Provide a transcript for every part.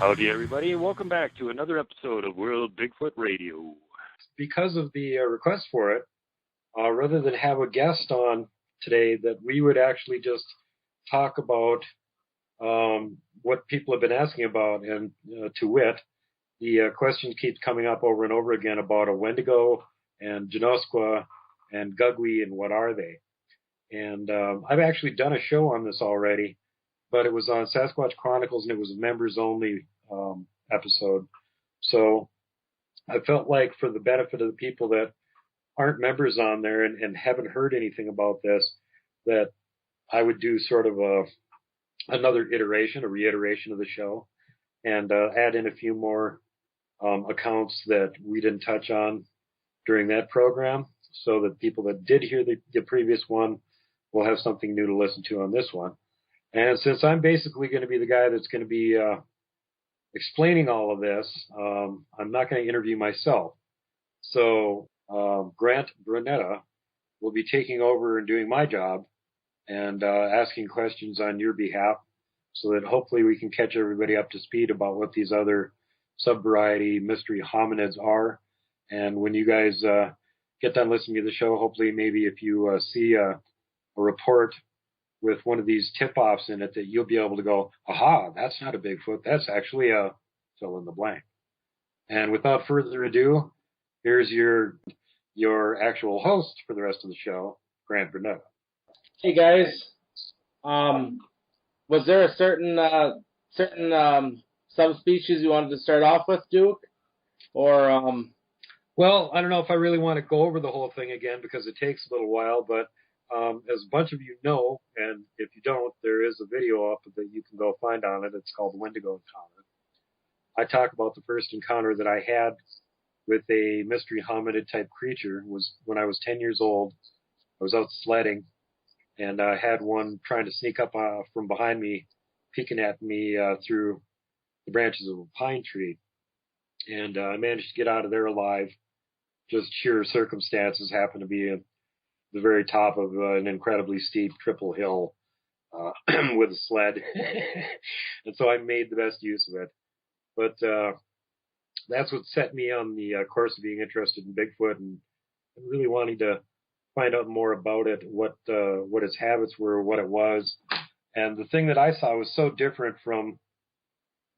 Howdy, everybody, and welcome back to another episode of World Bigfoot Radio. Because of the request for it, rather than have a guest on today, that we would actually just talk about what people have been asking about, and to wit, the question keeps coming up over and over again about a Wendigo and Janoskwa and Guggwe and what are they. And I've actually done a show on this already, but it was on Sasquatch Chronicles, and it was a members-only episode. So I felt like, for the benefit of the people that aren't members on there and haven't heard anything about this, that I would do sort of another iteration, a reiteration of the show, and add in a few more accounts that we didn't touch on during that program, so that people that did hear the previous one will have something new to listen to on this one. And since I'm basically going to be the guy that's going to be explaining all of this, I'm not going to interview myself. So Brunetta will be taking over and doing my job and asking questions on your behalf, so that hopefully we can catch everybody up to speed about what these other sub-variety mystery hominids are. And when you guys get done listening to the show, hopefully maybe if you see a report with one of these tip-offs in it, that you'll be able to go, aha, that's not a Bigfoot, that's actually a fill in the blank. And without further ado, here's your actual host for the rest of the show, Grant Brunetta. Hey guys, was there a certain subspecies you wanted to start off with, Duke? Or Well, I don't know if I really want to go over the whole thing again, because it takes a little while, but as a bunch of you know, and if you don't, there is a video up that you can go find on it. It's called Wendigo Encounter. I talk about the first encounter that I had with a mystery hominid type creature. Was when I was 10 years old. I was out sledding, and I had one trying to sneak up from behind me, peeking at me through the branches of a pine tree. And I managed to get out of there alive. Just sheer circumstances. Happened to be at the very top of an incredibly steep triple hill with a sled. And so I made the best use of it. But that's what set me on the course of being interested in Bigfoot and really wanting to find out more about it, what its habits were, what it was. And the thing that I saw was so different from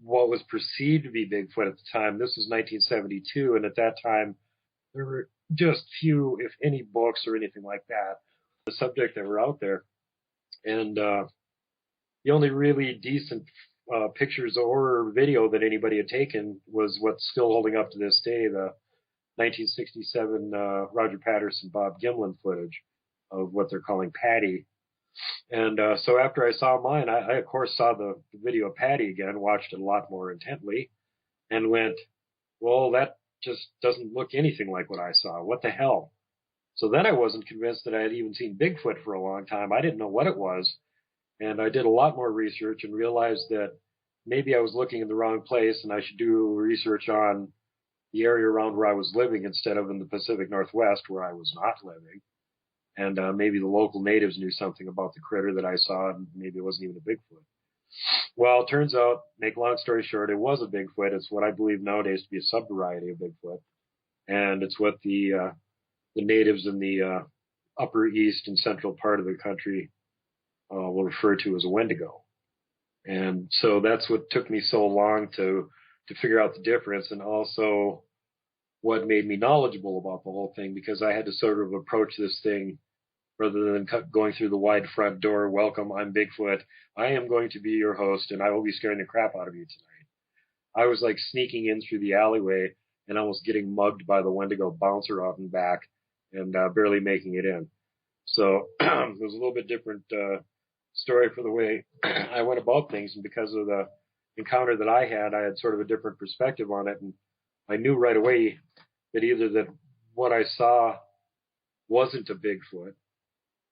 what was perceived to be Bigfoot at the time. This was 1972, and at that time, there were just few, if any, books or anything like that, the subject that were out there. And the only really decent pictures or video that anybody had taken was what's still holding up to this day, the 1967 Roger Patterson, Bob Gimlin footage of what they're calling Patty. And so after I saw mine, I of course saw the video of Patty again, watched it a lot more intently, and went, well, that just doesn't look anything like what I saw. What the hell? So then I wasn't convinced that I had even seen Bigfoot for a long time. I didn't know what it was. And I did a lot more research and realized that maybe I was looking in the wrong place, and I should do research on the area around where I was living instead of in the Pacific Northwest, where I was not living. And maybe the local natives knew something about the critter that I saw, and maybe it wasn't even a Bigfoot. Well, it turns out, make long story short, it was a Bigfoot. It's what I believe nowadays to be a sub-variety of Bigfoot. And it's what the natives in the upper east and central part of the country will refer to as a Wendigo. And so that's what took me so long to figure out the difference, and also what made me knowledgeable about the whole thing, because I had to sort of approach this thing rather than going through the wide front door. Welcome, I'm Bigfoot. I am going to be your host, and I will be scaring the crap out of you tonight. I was like sneaking in through the alleyway and almost getting mugged by the Wendigo bouncer out and back, and barely making it in. So it was a little bit different story for the way I went about things, and because of the encounter that I had sort of a different perspective on it, and I knew right away that either that what I saw wasn't a Bigfoot,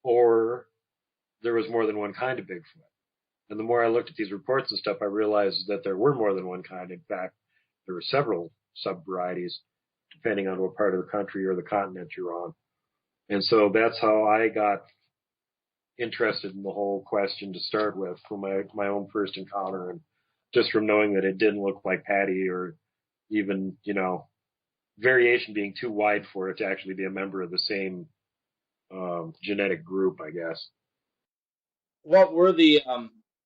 or there was more than one kind of Bigfoot. And the more I looked at these reports and stuff, I realized that there were more than one kind. In fact, there were several sub-varieties, depending on what part of the country or the continent you're on. And so that's how I got interested in the whole question to start with, for my own first encounter. And just from knowing that it didn't look like Patty, or even, variation being too wide for it to actually be a member of the same genetic group, I guess. What were the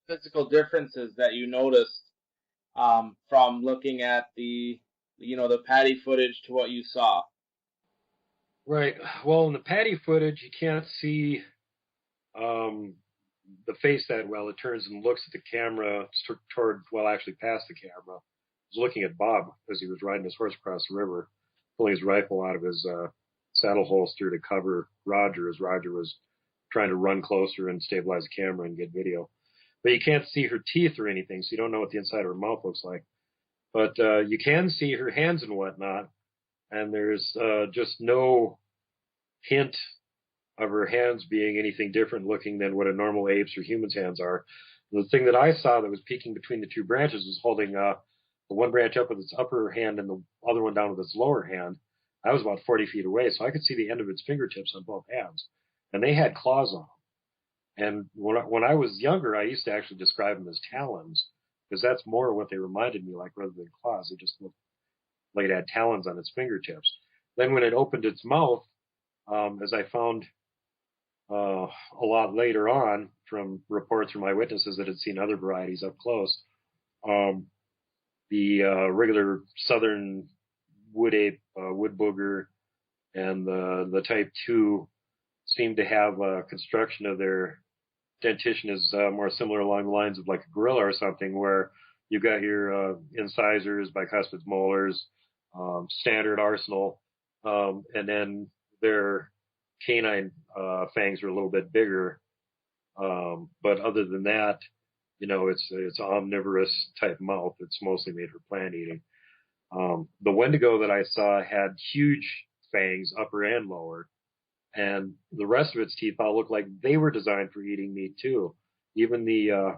physical differences that you noticed from looking at the Patty footage to what you saw? Right. Well, in the Patty footage, you can't see the face that well. It turns and looks at the camera actually past the camera. I was looking at Bob as he was riding his horse across the river, pulling his rifle out of his saddle holster to cover Roger as Roger was trying to run closer and stabilize the camera and get video. But you can't see her teeth or anything, so you don't know what the inside of her mouth looks like. But you can see her hands and whatnot, and there's just no hint of her hands being anything different looking than what a normal ape's or human's hands are. The thing that I saw that was peeking between the two branches was holding the one branch up with its upper hand and the other one down with its lower hand. I was about 40 feet away, so I could see the end of its fingertips on both hands. And they had claws on them. And when I was younger, I used to actually describe them as talons, because that's more what they reminded me like rather than claws. They just looked like it had talons on its fingertips. Then when it opened its mouth, as I found a lot later on from reports from eyewitnesses that had seen other varieties up close, the regular southern wood ape, wood booger, and the type 2 seem to have a construction of their dentition is more similar along the lines of like a gorilla or something, where you've got your incisors, bicuspid molars, standard arsenal, and then their canine fangs are a little bit bigger. But other than that, it's omnivorous type mouth. It's mostly made for plant eating. The Wendigo that I saw had huge fangs, upper and lower, and the rest of its teeth all looked like they were designed for eating meat too. Even the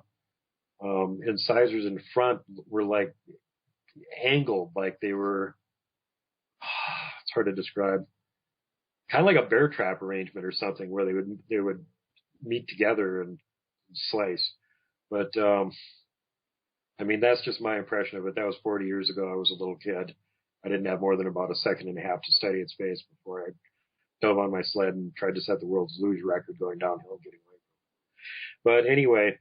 incisors in front were like angled, like they were. It's hard to describe. Kind of like a bear trap arrangement or something, where they would meet together and slice. But I mean, that's just my impression of it. That was 40 years ago. I was a little kid. I didn't have more than about a second and a half to study its face before I dove on my sled and tried to set the world's luge record going downhill and getting away. But anyway,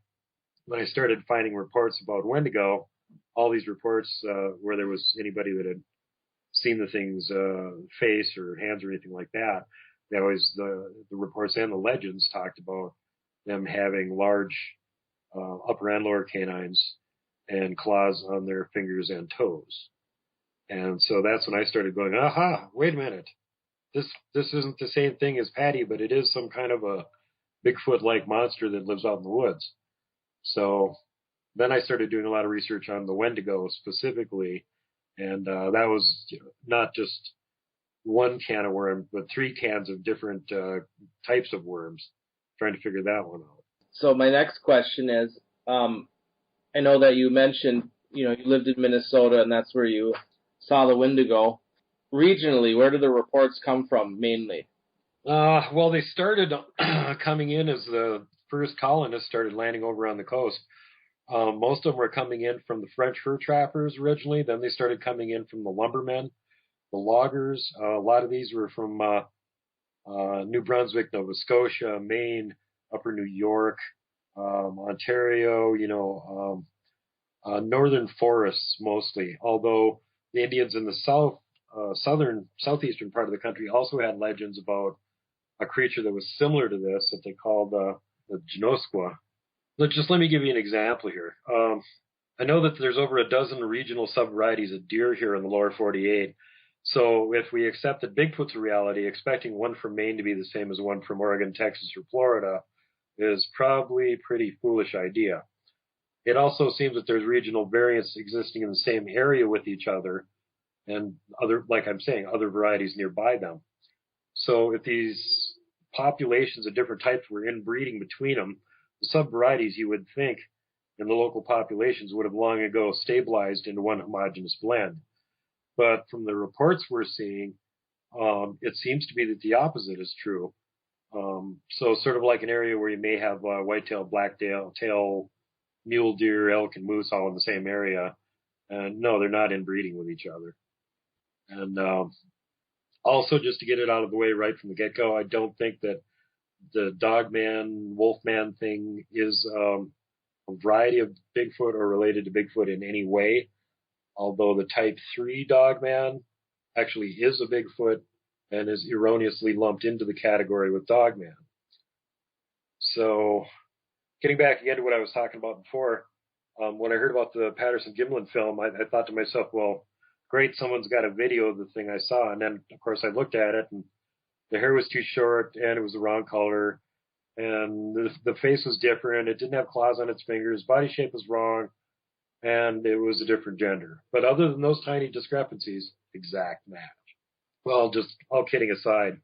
when I started finding reports about Wendigo, all these reports where there was anybody that had seen the thing's face or hands or anything like that, they always, the reports and the legends talked about them having large upper and lower canines and claws on their fingers and toes. And so that's when I started going, aha, wait a minute. This isn't the same thing as Patty, but it is some kind of a Bigfoot-like monster that lives out in the woods. So then I started doing a lot of research on the Wendigo specifically, and that was not just one can of worm, but 3 cans of different types of worms, trying to figure that one out. So my next question is, I know that you mentioned, you lived in Minnesota, and that's where you saw the Wendigo. Regionally, where do the reports come from mainly? Well, they started coming in as the first colonists started landing over on the coast. Most of them were coming in from the French fur trappers originally. Then they started coming in from the lumbermen, the loggers. A lot of these were from New Brunswick, Nova Scotia, Maine, Upper New York, Ontario, northern forests mostly. Although the Indians in the southeastern part of the country also had legends about a creature that was similar to this that they called the Genosqua. Let me give you an example here. I know that there's over a dozen regional subvarieties of deer here in the lower 48. So if we accept that Bigfoot's a reality, expecting one from Maine to be the same as one from Oregon, Texas, or Florida is probably a pretty foolish idea. It also seems that there's regional variants existing in the same area with each other, and other varieties nearby them. So if these populations of different types were inbreeding between them, the subvarieties, you would think, in the local populations would have long ago stabilized into one homogeneous blend. But from the reports we're seeing, it seems to be that the opposite is true. So sort of like an area where you may have whitetail, blacktail, mule deer, elk, and moose all in the same area. And no, they're not inbreeding with each other. And also, just to get it out of the way right from the get-go, I don't think that the dogman, wolfman thing is a variety of Bigfoot or related to Bigfoot in any way, although the type 3 dogman actually is a Bigfoot and is erroneously lumped into the category with dogman. So, getting back again to what I was talking about before, when I heard about the Patterson-Gimlin film, I thought to myself, well, great, someone's got a video of the thing I saw. And then, of course, I looked at it, and the hair was too short, and it was the wrong color, and the face was different. It didn't have claws on its fingers. Body shape was wrong, and it was a different gender. But other than those tiny discrepancies, exact match. Well, just all kidding aside,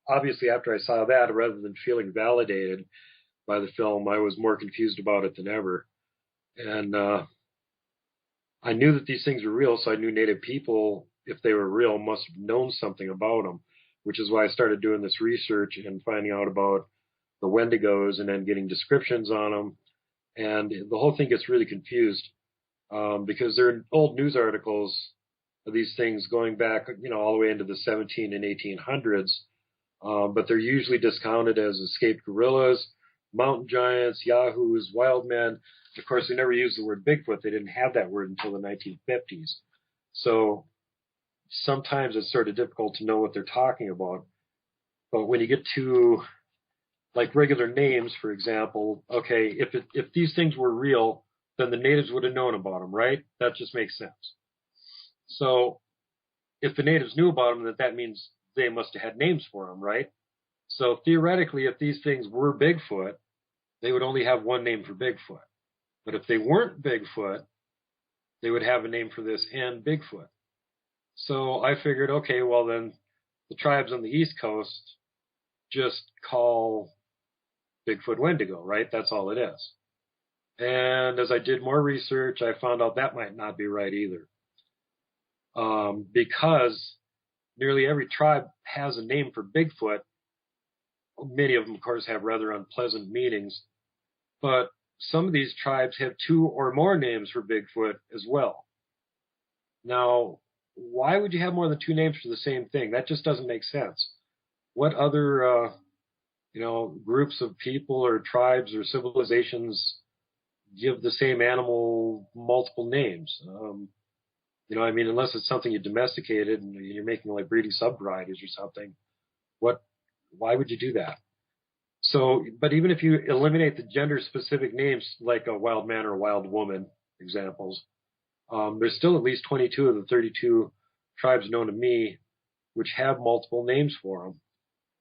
obviously after I saw that, rather than feeling validated by the film, I was more confused about it than ever. And I knew that these things were real, so I knew Native people, if they were real, must have known something about them, which is why I started doing this research and finding out about the Wendigos and then getting descriptions on them. And the whole thing gets really confused because there are old news articles of these things going back, all the way into the 17 and 1800s, but they're usually discounted as escaped gorillas, mountain giants, yahoos, wild men. Of course, they never used the word Bigfoot. They didn't have that word until the 1950s. So sometimes it's sort of difficult to know what they're talking about. But when you get to like regular names, for example, okay, if these things were real, then the natives would have known about them, right? That just makes sense. So if the natives knew about them, that means they must have had names for them, right? So theoretically, if these things were Bigfoot, they would only have one name for Bigfoot. But if they weren't Bigfoot, they would have a name for this and Bigfoot. So I figured, okay, well then the tribes on the East Coast just call Bigfoot Wendigo, right? That's all it is. And as I did more research, I found out that might not be right either. Because nearly every tribe has a name for Bigfoot. Many of them, of course, have rather unpleasant meanings. But some of these tribes have 2 or more names for Bigfoot as well. Now, why would you have more than 2 names for the same thing? That just doesn't make sense. What other, groups of people or tribes or civilizations give the same animal multiple names? Unless it's something you domesticated and you're making like breeding subvarieties or something, why would you do that? So, but even if you eliminate the gender-specific names like a wild man or a wild woman examples, there's still at least 22 of the 32 tribes known to me which have multiple names for them.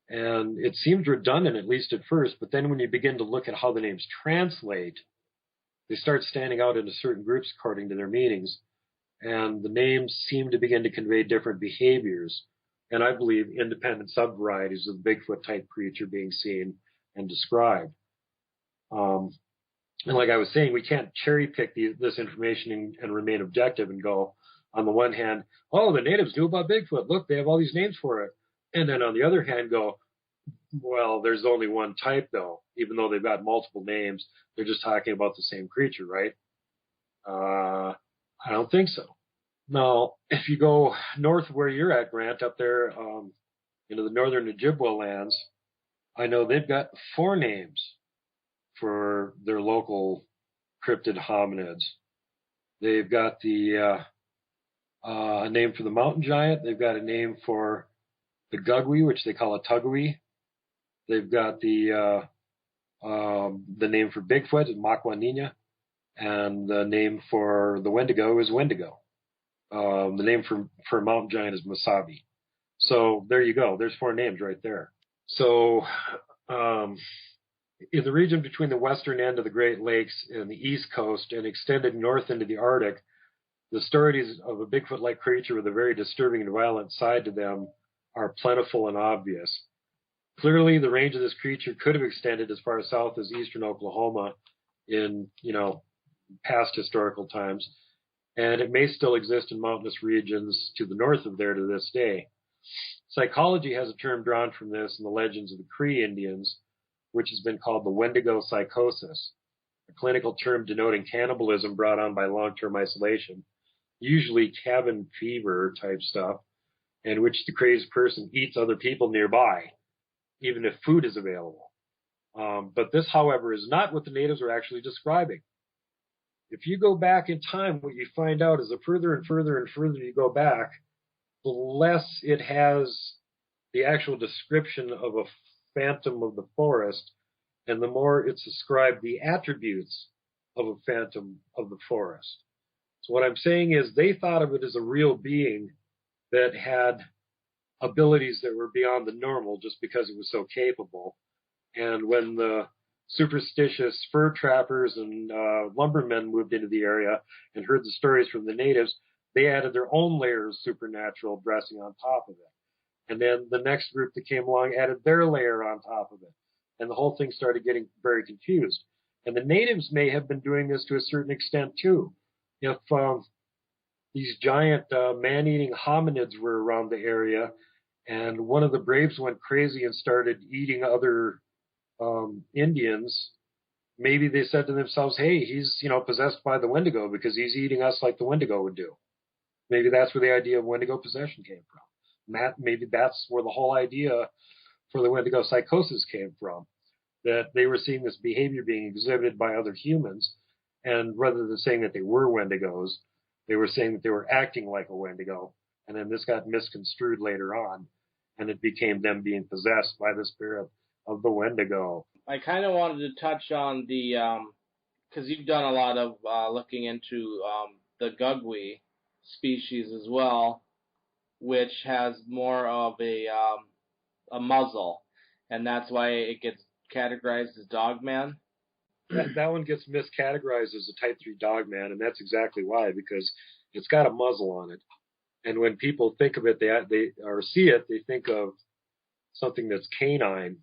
And it seems redundant, at least at first, but then when you begin to look at how the names translate, they start standing out into certain groups according to their meanings. And the names seem to begin to convey different behaviors, and I believe independent subvarieties of the Bigfoot-type creature being seen and described. And like I was saying, we can't cherry-pick this information and remain objective and go, on the one hand, oh, the natives knew about Bigfoot. Look, they have all these names for it. And then on the other hand, go, well, there's only one type, though. Even though they've got multiple names, they're just talking about the same creature, right? I don't think so. Now, if you go north of where you're at, Grant, up there into the northern Ojibwa lands, I know they've got 4 names for their local cryptid hominids. They've got a name for the mountain giant. They've got a name for the Guggwe, which they call a Tugwe. They've got the name for Bigfoot is Makwanina, and the name for the Wendigo is Wendigo. The name for a mountain giant is Masabi. So there you go. There's 4 names right there. So in the region between the western end of the Great Lakes and the East Coast and extended north into the Arctic, the stories of a Bigfoot-like creature with a very disturbing and violent side to them are plentiful and obvious. Clearly, the range of this creature could have extended as far south as eastern Oklahoma in, past historical times, and it may still exist in mountainous regions to the north of there to this day. Psychology has a term drawn from this in the legends of the Cree Indians, which has been called the Wendigo psychosis. a clinical term denoting cannibalism brought on by long-term isolation, usually cabin fever type stuff, in which the crazed person eats other people nearby, even if food is available. But this, however, is not what the natives are actually describing. If you go back in time, what you find out is the further and further and further you go back, the less it has the actual description of a phantom of the forest, and the more it's ascribed the attributes of a phantom of the forest. So what I'm saying is they thought of it as a real being that had abilities that were beyond the normal just because it was so capable. And when the superstitious fur trappers and lumbermen moved into the area and heard the stories from the natives, they added their own layer of supernatural dressing on top of it. And then the next group that came along added their layer on top of it. And the whole thing started getting very confused. And the natives may have been doing this to a certain extent too. If these giant man-eating hominids were around the area, and one of the braves went crazy and started eating other Indians, maybe they said to themselves, hey, he's possessed by the Wendigo because he's eating us like the Wendigo would do. Maybe that's where the idea of Wendigo possession came from. Maybe that's where the whole idea for the Wendigo psychosis came from, that they were seeing this behavior being exhibited by other humans, and rather than saying that they were Wendigos, they were saying that they were acting like a Wendigo, and then this got misconstrued later on, and it became them being possessed by the spirit of the Wendigo. I kind of wanted to touch on the, because you've done a lot of looking into the Guggwe species as well, which has more of a muzzle, and that's why it gets categorized as dogman. That one gets miscategorized as a type 3 dogman, and that's exactly why, because it's got a muzzle on it. And when people think of it, they or see it, they think of something that's canine,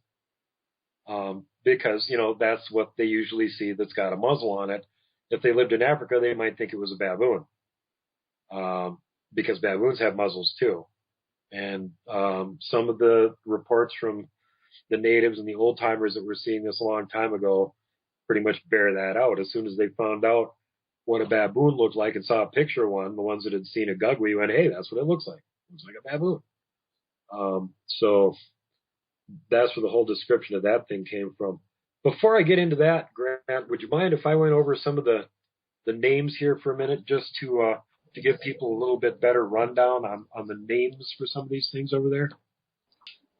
because that's what they usually see that's got a muzzle on it. If they lived in Africa, they might think it was a baboon, because baboons have muzzles too. And some of the reports from the natives and the old timers that were seeing this a long time ago pretty much bear that out. As soon as they found out what a baboon looked like and saw a picture of one, the ones that had seen a Guggwe went, hey, that's what it looks like. It looks like a baboon. So that's where the whole description of that thing came from. Before I get into that, Grant, would you mind if I went over some of the names here for a minute, just to give people a little bit better rundown on the names for some of these things over there?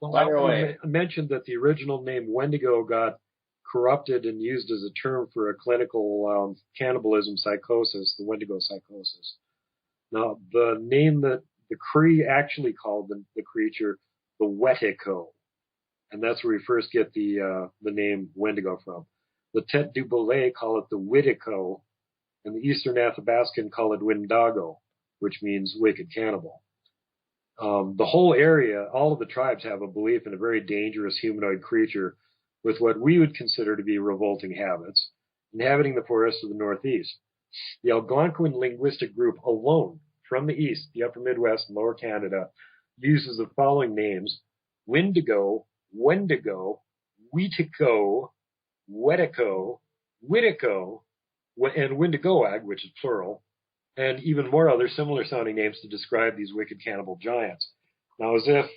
Well, I mentioned that the original name Wendigo got corrupted and used as a term for a clinical cannibalism psychosis, the Wendigo psychosis. Now, the name that the Cree actually called the creature, the Wetico, and that's where we first get the name Wendigo from. The Tete du Boulay call it the Witico, and the Eastern Athabascan call it Wendigo, which means wicked cannibal. The whole area, all of the tribes have a belief in a very dangerous humanoid creature with what we would consider to be revolting habits, inhabiting the forests of the Northeast. The Algonquin linguistic group alone, from the East, the Upper Midwest, and Lower Canada, uses the following names: Wendigo, Wendigo, Wetico, Wetico, Witico, and Wendigoag, which is plural, and even more other similar sounding names to describe these wicked cannibal giants. Now, as if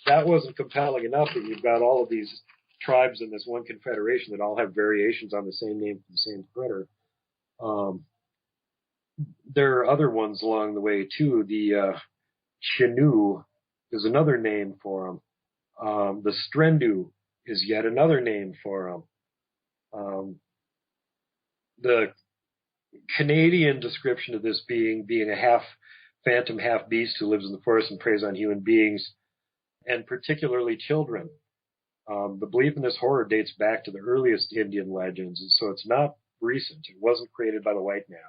that wasn't compelling enough that you've got all of these tribes in this one confederation that all have variations on the same name for the same critter, there are other ones along the way too. The Chinoo is another name for them. The Strendu is yet another name for them. The Canadian description of this being a half phantom, half beast who lives in the forest and preys on human beings, and particularly children. The belief in this horror dates back to the earliest Indian legends, and so it's not recent. It wasn't created by the white man.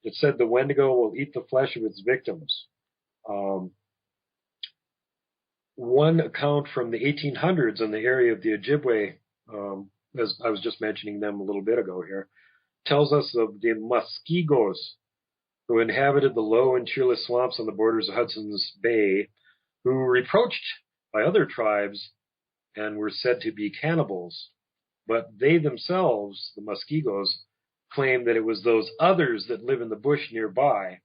It said the Wendigo will eat the flesh of its victims. One account from the 1800s in the area of the Ojibwe, as I was just mentioning them a little bit ago here, tells us of the Muskegos, who inhabited the low and cheerless swamps on the borders of Hudson's Bay, who, reproached by other tribes and were said to be cannibals, But they themselves, the Muskegos, claim that it was those others that live in the bush nearby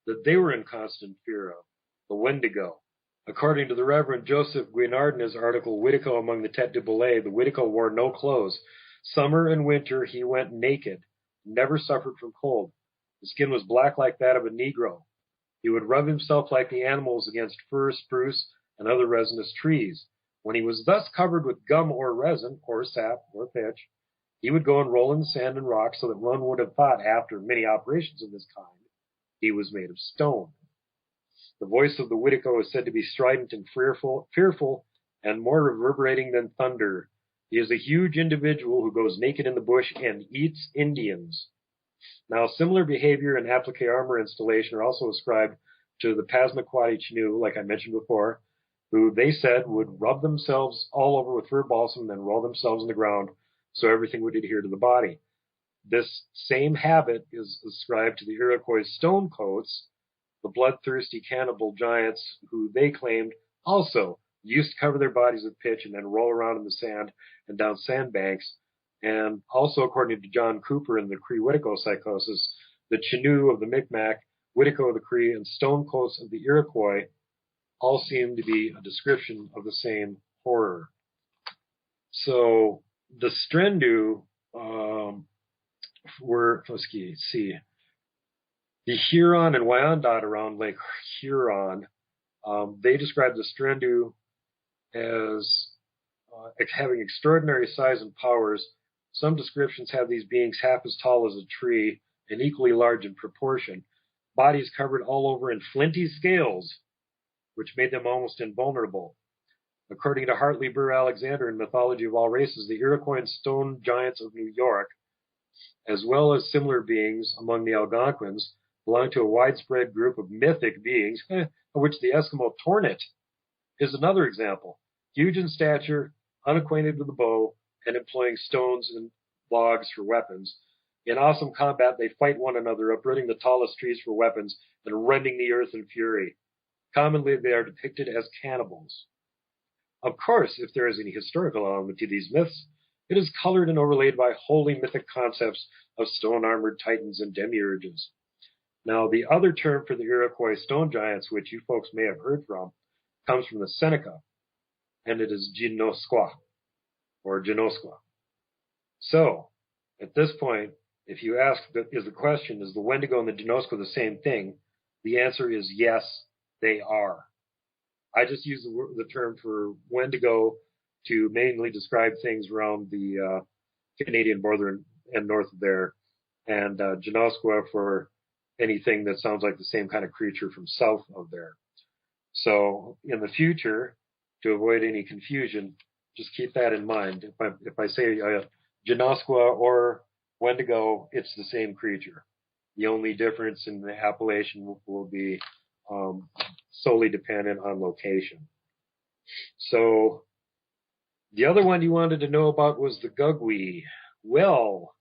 that they were in constant fear of, the Wendigo. According to the Reverend Joseph Guinard in his article, Whitico Among the Tete de Belay, the Whitico wore no clothes. Summer and winter he went naked, never suffered from cold. His skin was black like that of a Negro. He would rub himself like the animals against fir, spruce, and other resinous trees. When he was thus covered with gum or resin, or sap, or pitch, he would go and roll in the sand and rocks so that one would have thought, after many operations of this kind, he was made of stone. The voice of the Whitico is said to be strident and fearful, and more reverberating than thunder. He is a huge individual who goes naked in the bush and eats Indians. Now, similar behavior and applique armor installation are also ascribed to the Passamaquoddy Chinoo, like I mentioned before, who they said would rub themselves all over with fir balsam, then roll themselves in the ground so everything would adhere to the body. This same habit is ascribed to the Iroquois stonecoats, the bloodthirsty cannibal giants who they claimed also used to cover their bodies with pitch and then roll around in the sand and down sandbanks. And also, according to John Cooper in the Cree-Whitico psychosis, the Chinoo of the Micmac, Whitico of the Cree, and stonecoats of the Iroquois all seem to be a description of the same horror. So the Strendu were, let's see, the Huron and Wyandot around Lake Huron, they described the Strendu as having extraordinary size and powers. Some descriptions have these beings half as tall as a tree and equally large in proportion, bodies covered all over in flinty scales, which made them almost invulnerable. According to Hartley Burr Alexander in Mythology of All Races, the Iroquois and stone giants of New York, as well as similar beings among the Algonquins, belong to a widespread group of mythic beings, of which the Eskimo Tornit is another example. Huge in stature, unacquainted with the bow, and employing stones and logs for weapons. In awesome combat, they fight one another, uprooting the tallest trees for weapons and rending the earth in fury. Commonly, they are depicted as cannibals. Of course, if there is any historical element to these myths, it is colored and overlaid by wholly mythic concepts of stone-armored titans and demiurges. Now, the other term for the Iroquois stone giants, which you folks may have heard from, comes from the Seneca, and it is Ginosqua, or Genosqua. So, at this point, if you ask, is the Wendigo and the Genosqua the same thing? The answer is yes, they are. I just use the term for Wendigo to mainly describe things around the Canadian border and north of there, and Genosqua for anything that sounds like the same kind of creature from south of there. So in the future, to avoid any confusion, just keep that in mind. If I say Genosqua or Wendigo, it's the same creature. The only difference in the appellation will be solely dependent on location. So the other one you wanted to know about was the Guggwe. Well,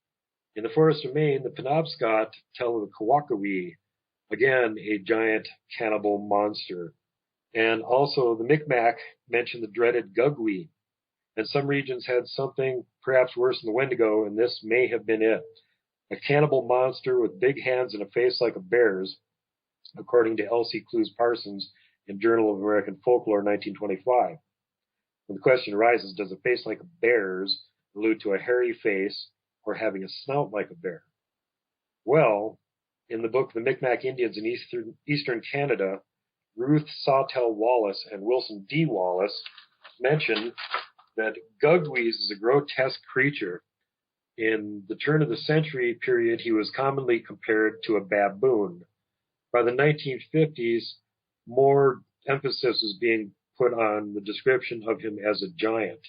in the forest of Maine, the Penobscot tell of the Kawakawi, again, a giant cannibal monster. And also the Micmac mentioned the dreaded Guggwe. And some regions had something perhaps worse than the Wendigo, and this may have been it. A cannibal monster with big hands and a face like a bear's, according to Elsie Clues Parsons in Journal of American Folklore, 1925. And the question arises, does a face like a bear's allude to a hairy face or having a snout like a bear? Well, in the book The Micmac Indians in Eastern Canada, Ruth Sawtell Wallace and Wilson D. Wallace mention that Guggwe's is a grotesque creature. In the turn of the century period, he was commonly compared to a baboon. By the 1950s, more emphasis is being put on the description of him as a giant.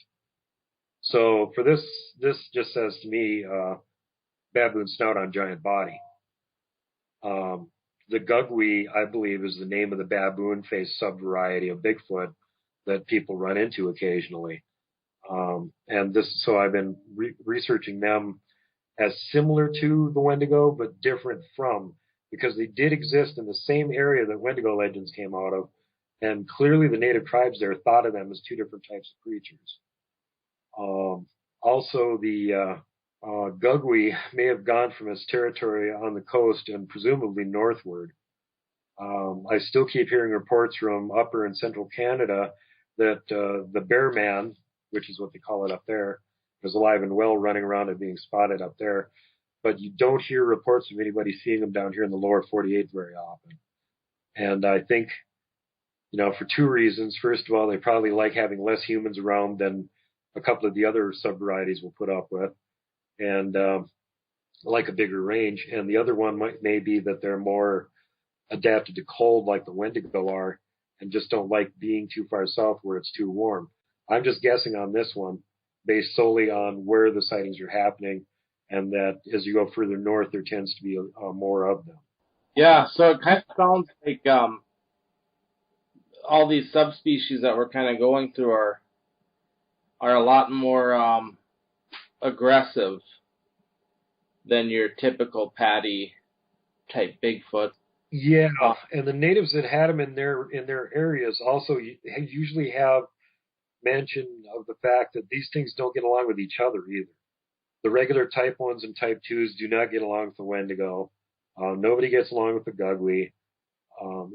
So for this just says to me, baboon snout on giant body. The Guggwe, I believe, is the name of the baboon face subvariety of Bigfoot that people run into occasionally. So I've been researching them as similar to the Wendigo, but different from, because they did exist in the same area that Wendigo legends came out of, and clearly the native tribes there thought of them as two different types of creatures. Also, the Guggwe may have gone from its territory on the coast and presumably northward. I still keep hearing reports from upper and central Canada that the bear man, which is what they call it up there, is alive and well running around and being spotted up there. But you don't hear reports of anybody seeing them down here in the lower 48 very often. And I think, for two reasons. First of all, they probably like having less humans around than a couple of the other subvarieties will put up with, and like a bigger range. And the other one may be that they're more adapted to cold like the Wendigo are and just don't like being too far south where it's too warm. I'm just guessing on this one based solely on where the sightings are happening, and that as you go further north, there tends to be more of them. Yeah, so it kind of sounds like all these subspecies that we're kind of going through are a lot more aggressive than your typical patty type Bigfoot. Yeah, and the natives that had them in their areas also usually have mention of the fact that these things don't get along with each other either. The regular type 1s and type 2s do not get along with the Wendigo. Nobody gets along with the Guggwe.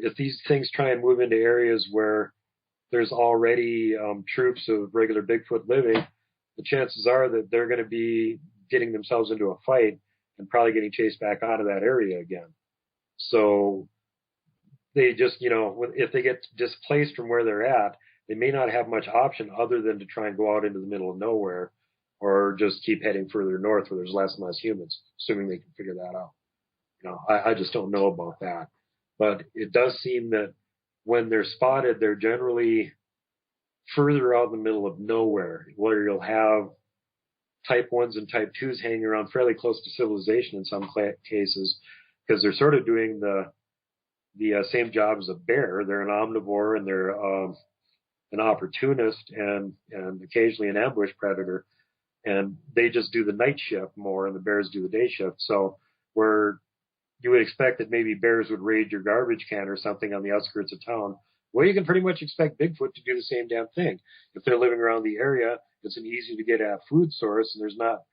If these things try and move into areas where there's already troops of regular Bigfoot living, the chances are that they're going to be getting themselves into a fight and probably getting chased back out of that area again. So they just, if they get displaced from where they're at, they may not have much option other than to try and go out into the middle of nowhere or just keep heading further north where there's less and less humans, assuming they can figure that out. I just don't know about that. But it does seem that when they're spotted, they're generally further out in the middle of nowhere, where you'll have type 1s and type 2s hanging around fairly close to civilization in some cases, because they're sort of doing the same job as a bear. They're an omnivore, and they're an opportunist and occasionally an ambush predator. And they just do the night shift more, and the bears do the day shift. So where you would expect that maybe bears would raid your garbage can or something on the outskirts of town, well, you can pretty much expect Bigfoot to do the same damn thing. If they're living around the area, it's an easy to get at food source, and there's not,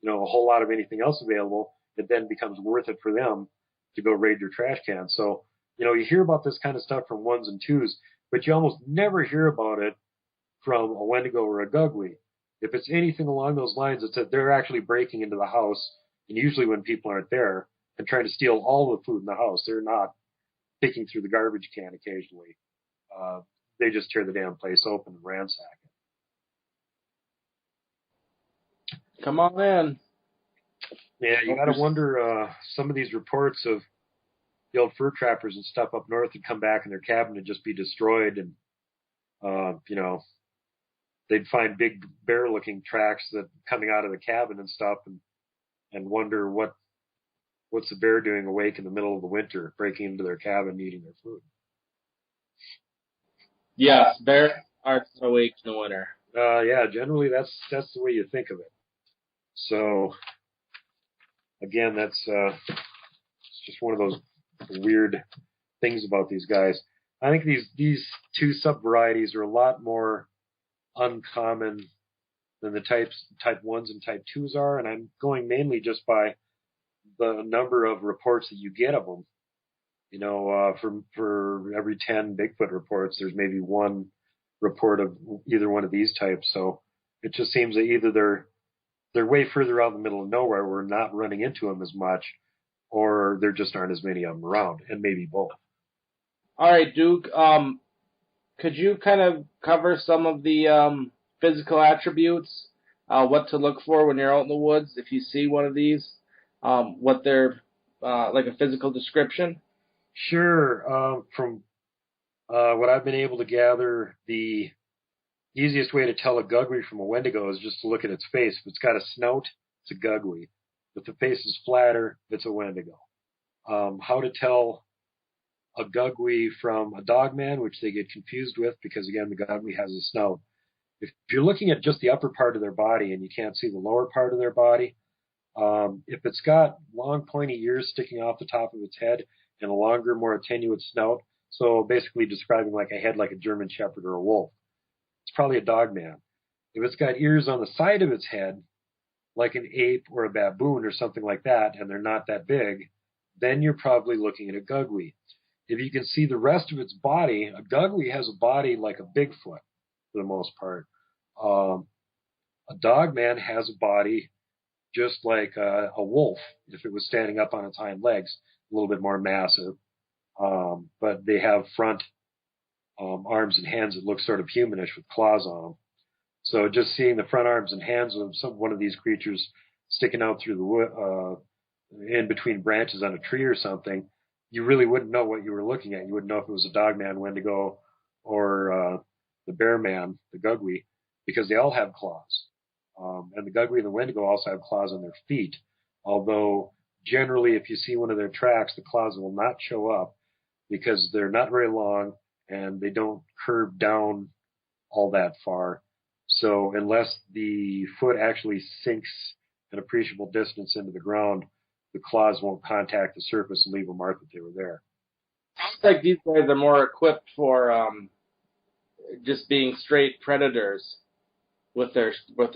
a whole lot of anything else available. It then becomes worth it for them to go raid your trash can. So, you hear about this kind of stuff from 1s and 2s, but you almost never hear about it from a Wendigo or a Guggwe. If it's anything along those lines, it's that they're actually breaking into the house, and usually when people aren't there, and trying to steal all the food in the house. They're not picking through the garbage can occasionally. They just tear the damn place open and ransack it. Come on in. Yeah, you got to wonder, some of these reports of the old fur trappers and stuff up north would come back in their cabin and just be destroyed, and they'd find big bear-looking tracks that coming out of the cabin and stuff, and wonder what's the bear doing awake in the middle of the winter, breaking into their cabin, eating their food. Yes, bears are awake in the winter. Yeah, generally that's the way you think of it. So again, that's it's just one of those weird things about these guys. I think these two sub-varieties are a lot more uncommon than the type 1s and type 2s are, and I'm going mainly just by the number of reports that you get of them. For every 10 Bigfoot reports, there's maybe one report of either one of these types. So it just seems that either they're way further out in the middle of nowhere, we're not running into them as much, or there just aren't as many of them around, and maybe both. All right, Duke. Could you kind of cover some of the physical attributes, what to look for when you're out in the woods if you see one of these, what they're like a physical description? Sure. From what I've been able to gather, the easiest way to tell a Guggwe from a Wendigo is just to look at its face. If it's got a snout, it's a Guggwe. If the face is flatter, it's a Wendigo. How to tell a Guggwe from a dogman, which they get confused with because, again, the Guggwe has a snout. If you're looking at just the upper part of their body and you can't see the lower part of their body, if it's got long pointy ears sticking off the top of its head and a longer, more attenuate snout, so basically describing like a head like a German Shepherd or a wolf, it's probably a dogman. If it's got ears on the side of its head like an ape or a baboon or something like that, and they're not that big, then you're probably looking at a Guggwe. If you can see the rest of its body, a Guggwe has a body like a Bigfoot for the most part. A dogman has a body just like a wolf if it was standing up on its hind legs, a little bit more massive. But they have front arms and hands that look sort of humanish with claws on them. So just seeing the front arms and hands of one of these creatures sticking out through the wood, in between branches on a tree or something, you really wouldn't know what you were looking at. You wouldn't know if it was a dogman, Wendigo, or the bear man, the Guggwe, because they all have claws. And the Guggwe and the Wendigo also have claws on their feet. Although generally, if you see one of their tracks, the claws will not show up because they're not very long and they don't curve down all that far. So unless the foot actually sinks an appreciable distance into the ground, the claws won't contact the surface and leave a mark that they were there. Sounds like these guys are more equipped for just being straight predators with their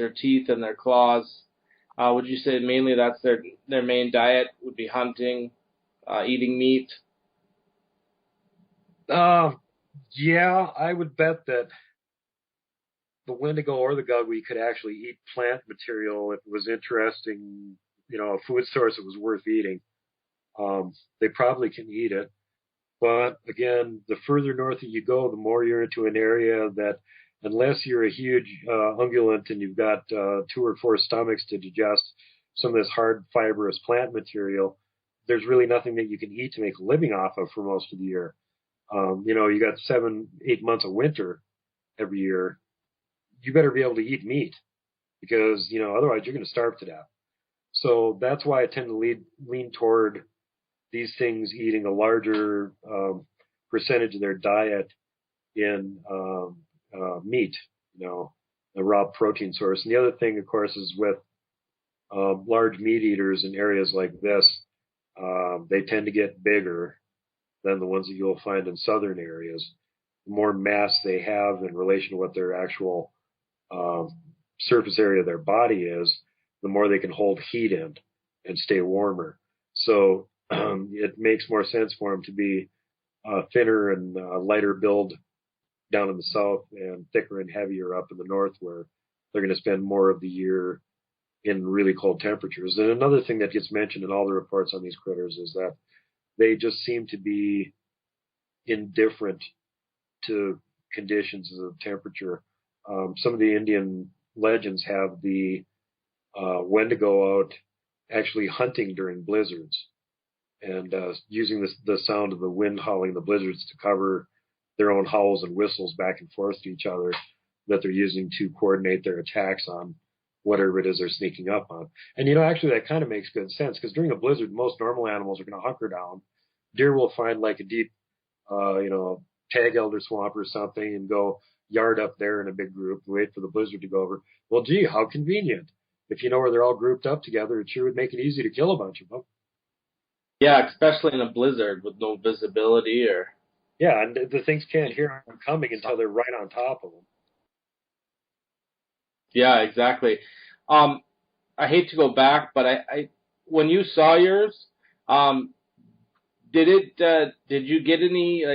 teeth and their claws. Would you say mainly that's their main diet would be hunting, eating meat? Yeah, I would bet that the Wendigo or the Guggwe could actually eat plant material if it was interesting, a food source that was worth eating. They probably can eat it. But again, the further north you go, the more you're into an area that, unless you're a huge unguent and you've got 2 or 4 stomachs to digest some of this hard fibrous plant material, there's really nothing that you can eat to make a living off of for most of the year. You got 7, 8 months of winter every year. You better be able to eat meat because, otherwise you're going to starve to death. So that's why I tend to lean toward these things eating a larger percentage of their diet in meat, a raw protein source. And the other thing, of course, is with large meat eaters in areas like this, they tend to get bigger than the ones that you'll find in southern areas. The more mass they have in relation to what their actual surface area of their body is, the more they can hold heat in and stay warmer. So it makes more sense for them to be thinner and lighter build down in the south and thicker and heavier up in the north, where they're going to spend more of the year in really cold temperatures. And another thing that gets mentioned in all the reports on these critters is that they just seem to be indifferent to conditions of temperature. Some of the Indian legends have the Wendigo out actually hunting during blizzards and using the sound of the wind howling the blizzards to cover their own howls and whistles back and forth to each other that they're using to coordinate their attacks on whatever it is they're sneaking up on. And, actually that kind of makes good sense because during a blizzard, most normal animals are going to hunker down. Deer will find like a deep, tag elder swamp or something and go yard up there in a big group and wait for the blizzard to go over. Well, gee, how convenient. If you know where they're all grouped up together, it sure would make it easy to kill a bunch of them. Yeah, especially in a blizzard with no visibility or... Yeah, and the things can't hear them coming until they're right on top of them. Yeah, exactly. I hate to go back, but I when you saw yours, did you get any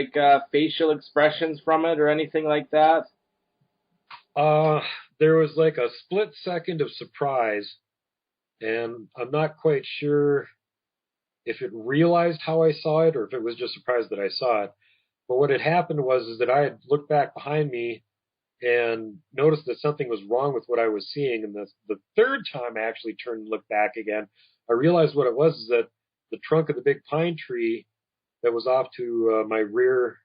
facial expressions from it or anything like that? There was like a split second of surprise, and I'm not quite sure if it realized how I saw it or if it was just surprised that I saw it. But what had happened was that I had looked back behind me and noticed that something was wrong with what I was seeing. And the third time I actually turned and looked back again, I realized what it was is that the trunk of the big pine tree that was off to my rear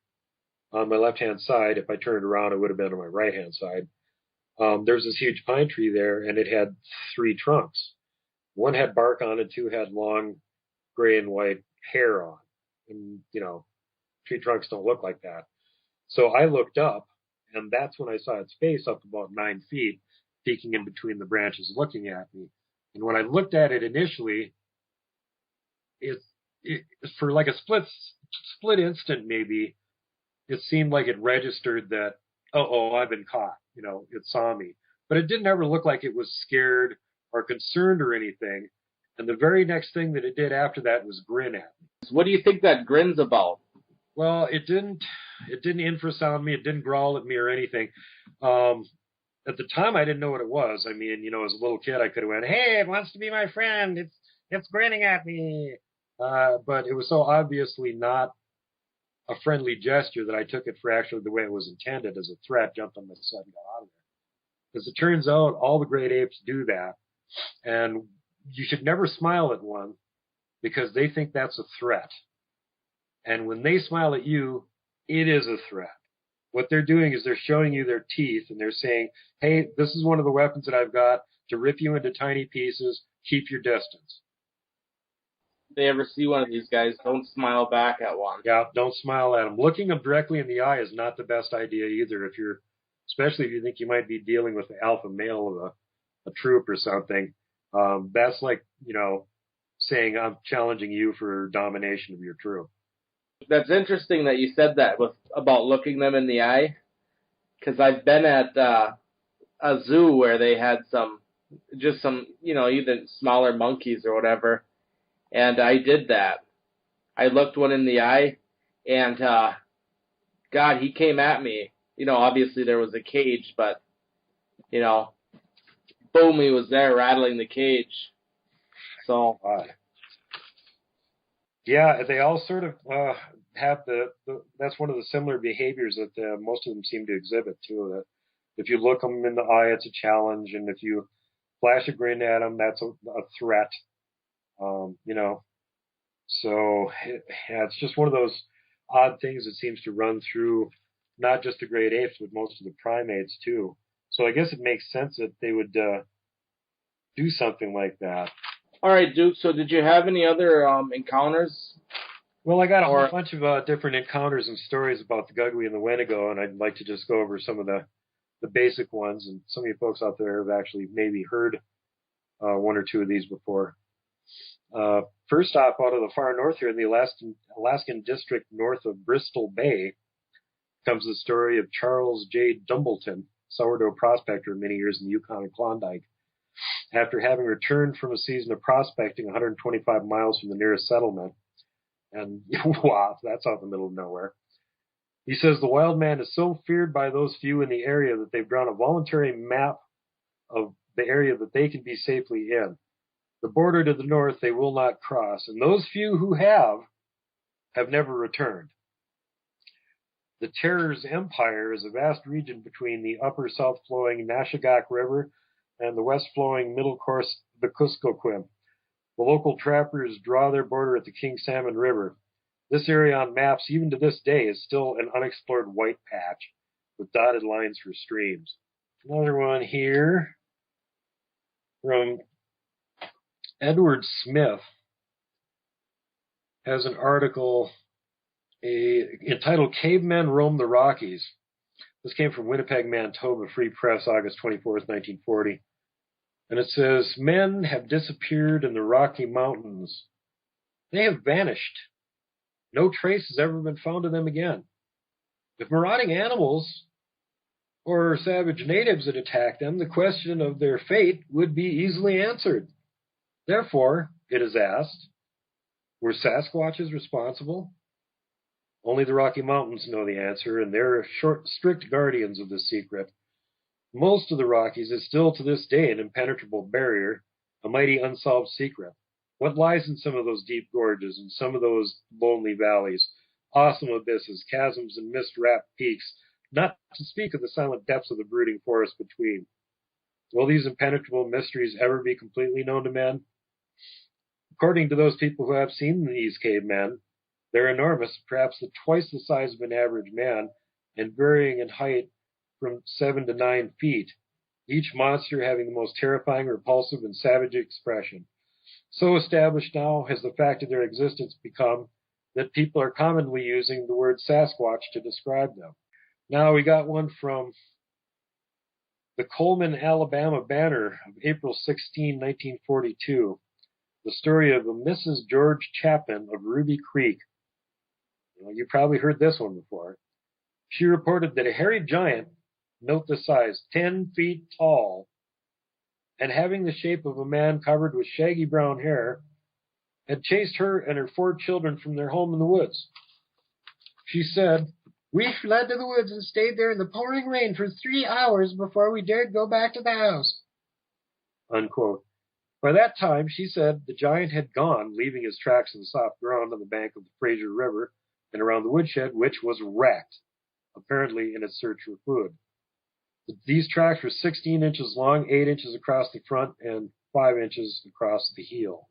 on my left-hand side, if I turned around, it would have been on my right-hand side. There's this huge pine tree there, and it had 3 trunks. One had bark on it, 2 had long gray and white hair on. And, tree trunks don't look like that. So I looked up, and that's when I saw its face up about 9 feet, peeking in between the branches, looking at me. And when I looked at it initially, it for like a split instant maybe, it seemed like it registered that, I've been caught. It saw me. But it didn't ever look like it was scared or concerned or anything. And the very next thing that it did after that was grin at me. What do you think that grin's about? Well, it didn't infrasound me. It didn't growl at me or anything. At the time, I didn't know what it was. I mean, as a little kid, I could have went, "Hey, it wants to be my friend. It's grinning at me." But it was so obviously not a friendly gesture that I took it for actually the way it was intended, as a threat. Jumped on my side and got out of there. As it turns out, all the great apes do that, and you should never smile at one because they think that's a threat. And when they smile at you, it is a threat. What they're doing is they're showing you their teeth, and they're saying, "Hey, this is one of the weapons that I've got to rip you into tiny pieces. Keep your distance." If they ever see one of these guys, don't smile back at one. Yeah, don't smile at them. Looking them directly in the eye is not the best idea either, especially if you think you might be dealing with the alpha male of a troop or something. That's like, saying I'm challenging you for domination of your troop. That's interesting that you said that about looking them in the eye, because I've been at a zoo where they had some, even smaller monkeys or whatever, and I did that. I looked one in the eye, and God, he came at me. Obviously there was a cage, but boom, he was there rattling the cage. So. Yeah, they all sort of have that's one of the similar behaviors that most of them seem to exhibit too. That if you look them in the eye, it's a challenge, and if you flash a grin at them, that's a threat. So it's just one of those odd things that seems to run through not just the great apes, but most of the primates too. So I guess it makes sense that they would do something like that. All right, Duke, so did you have any other encounters? Well, I got a whole bunch of different encounters and stories about the Guggwe and the Wendigo, and I'd like to just go over some of the basic ones. And some of you folks out there have actually maybe heard one or two of these before. First off, out of the far north here in the Alaskan district north of Bristol Bay comes the story of Charles J. Dumbleton, sourdough prospector many years in the Yukon and Klondike. After having returned from a season of prospecting 125 miles from the nearest settlement, and wow, that's out in the middle of nowhere, he says the wild man is so feared by those few in the area that they've drawn a voluntary map of the area that they can be safely in. The border to the north they will not cross, and those few who have never returned. The Terror's Empire is a vast region between the upper south-flowing Nashogak River and the west-flowing middle course, the Kuskokwim. The local trappers draw their border at the King Salmon River. This area on maps, even to this day, is still an unexplored white patch with dotted lines for streams. Another one here from Edward Smith has an article entitled "Cavemen Roam the Rockies." This came from Winnipeg, Manitoba, Free Press, August 24th, 1940. And it says, "Men have disappeared in the Rocky Mountains. They have vanished. No trace has ever been found of them again. If marauding animals or savage natives had attacked them, the question of their fate would be easily answered. Therefore, it is asked, were Sasquatches responsible? Only the Rocky Mountains know the answer, and they're strict guardians of this secret. Most of the Rockies is still to this day an impenetrable barrier, a mighty unsolved secret. What lies in some of those deep gorges and some of those lonely valleys, awesome abysses, chasms, and mist-wrapped peaks, not to speak of the silent depths of the brooding forest between? Will these impenetrable mysteries ever be completely known to men? According to those people who have seen these cavemen, they're enormous, perhaps twice the size of an average man, and varying in height from 7 to 9 feet, each monster having the most terrifying, repulsive, and savage expression. So established now has the fact of their existence become that people are commonly using the word Sasquatch to describe them. Now we got one from the Coleman, Alabama Banner of April 16, 1942. The story of a Mrs. George Chapman of Ruby Creek. You probably heard this one before. She reported that a hairy giant, note the size, 10 feet tall, and having the shape of a man covered with shaggy brown hair, had chased her and her 4 children from their home in the woods. She said, "We fled to the woods and stayed there in the pouring rain for 3 hours before we dared go back to the house." Unquote. By that time, she said, the giant had gone, leaving his tracks in the soft ground on the bank of the Fraser River and around the woodshed, which was wrecked, apparently in its search for food. These tracks were 16 inches long, 8 inches across the front, and 5 inches across the heel.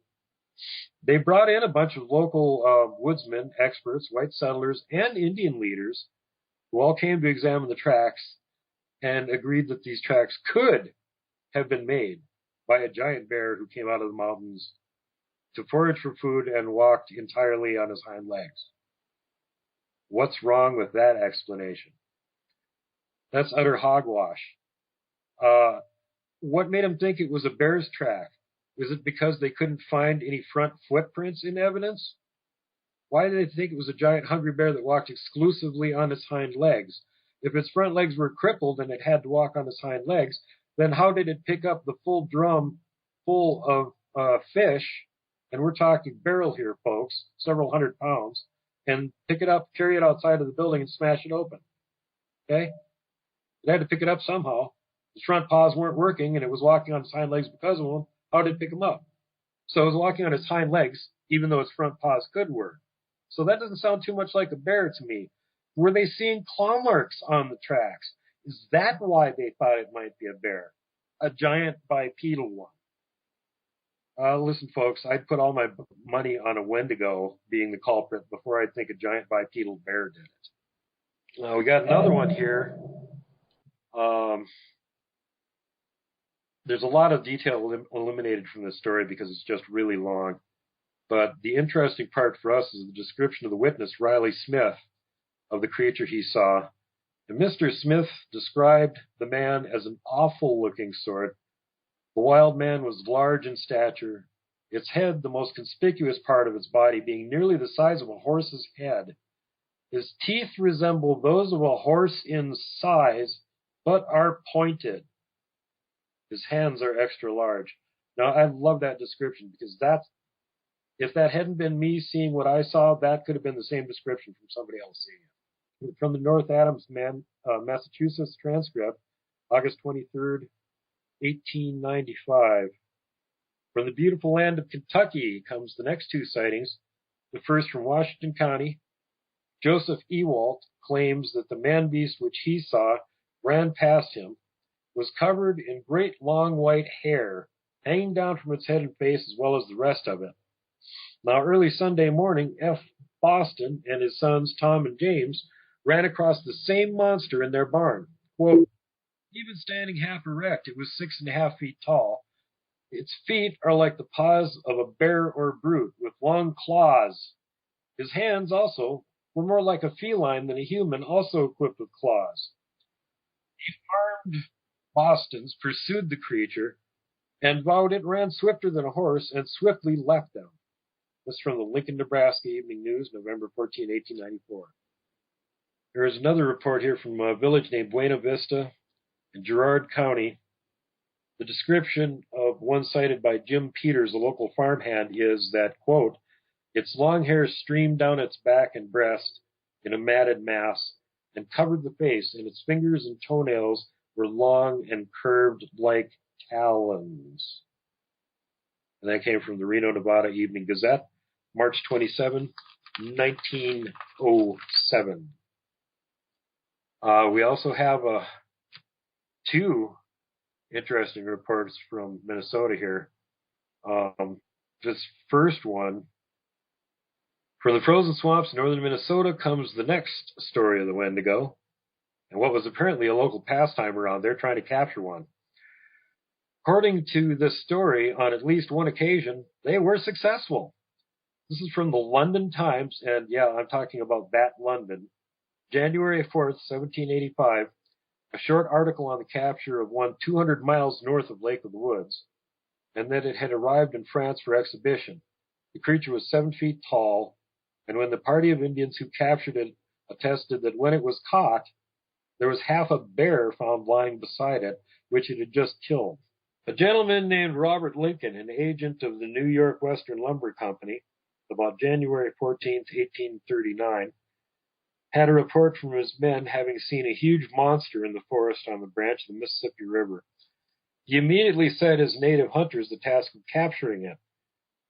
They brought in a bunch of local woodsmen, experts, white settlers, and Indian leaders who all came to examine the tracks and agreed that these tracks could have been made by a giant bear who came out of the mountains to forage for food and walked entirely on his hind legs. What's wrong with that explanation? That's utter hogwash. What made him think it was a bear's track? Was it because they couldn't find any front footprints in evidence? Why did they think it was a giant hungry bear that walked exclusively on its hind legs? If its front legs were crippled and it had to walk on its hind legs, then how did it pick up the full drum full of fish, and we're talking barrel here, folks, several 100 pounds, and pick it up, carry it outside of the building, and smash it open? Okay? It had to pick it up somehow. Its front paws weren't working, and it was walking on its hind legs because of them. How did it pick them up? So it was walking on its hind legs, even though its front paws could work. So that doesn't sound too much like a bear to me. Were they seeing claw marks on the tracks? Is that why they thought it might be a bear? A giant bipedal one? Listen, folks, I'd put all my money on a Wendigo being the culprit before I'd think a giant bipedal bear did it. Now, we got another one here. There's a lot of detail eliminated from this story because it's just really long. But the interesting part for us is the description of the witness, Riley Smith, of the creature he saw. And Mr. Smith described the man as an awful-looking sort. The wild man was large in stature, its head the most conspicuous part of its body being nearly the size of a horse's head. His teeth resemble those of a horse in size, but are pointed. His hands are extra large. Now, I love that description because if that hadn't been me seeing what I saw, that could have been the same description from somebody else seeing it. From the North Adams, Massachusetts transcript, August 23rd, 1895. From the beautiful land of Kentucky comes the next 2 sightings. The first from Washington County. Joseph Ewalt claims that the man-beast which he saw ran past him, was covered in great long white hair, hanging down from its head and face as well as the rest of it. Now, early Sunday morning, F. Boston and his sons Tom and James ran across the same monster in their barn. Quote, even standing half erect, it was 6.5 feet tall. Its feet are like the paws of a bear or brute, with long claws. His hands also were more like a feline than a human, also equipped with claws. The armed Bostons pursued the creature and vowed it ran swifter than a horse and swiftly left them. This is from the Lincoln, Nebraska Evening News, November 14, 1894. There is another report here from a village named Buena Vista in Girard County. The description of one cited by Jim Peters, a local farmhand, is that, quote, its long hair streamed down its back and breast in a matted mass and covered the face, and its fingers and toenails were long and curved like talons. And that came from the Reno, Nevada Evening Gazette, March 27, 1907. We also have 2 interesting reports from Minnesota here. This first one, from the frozen swamps in northern Minnesota comes the next story of the Wendigo, and what was apparently a local pastime around there trying to capture one. According to this story, on at least one occasion, they were successful. This is from the London Times, and yeah, I'm talking about that London. January 4th, 1785, a short article on the capture of one 200 miles north of Lake of the Woods, and that it had arrived in France for exhibition. The creature was 7 feet tall, and when the party of Indians who captured it attested that when it was caught, there was half a bear found lying beside it, which it had just killed. A gentleman named Robert Lincoln, an agent of the New York Western Lumber Company, about January 14th, 1839, had a report from his men having seen a huge monster in the forest on the branch of the Mississippi River. He immediately set his native hunters the task of capturing it.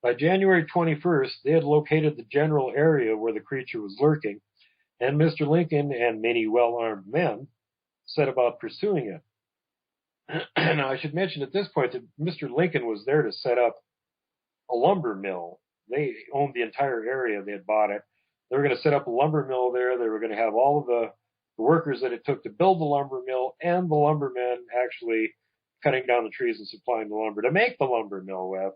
By January 21st, they had located the general area where the creature was lurking, and Mr. Lincoln and many well-armed men set about pursuing it. Now, I should mention at this point that Mr. Lincoln was there to set up a lumber mill. They owned the entire area. They had bought it. They were going to set up a lumber mill there. They were going to have all of the workers that it took to build the lumber mill and the lumbermen actually cutting down the trees and supplying the lumber to make the lumber mill with,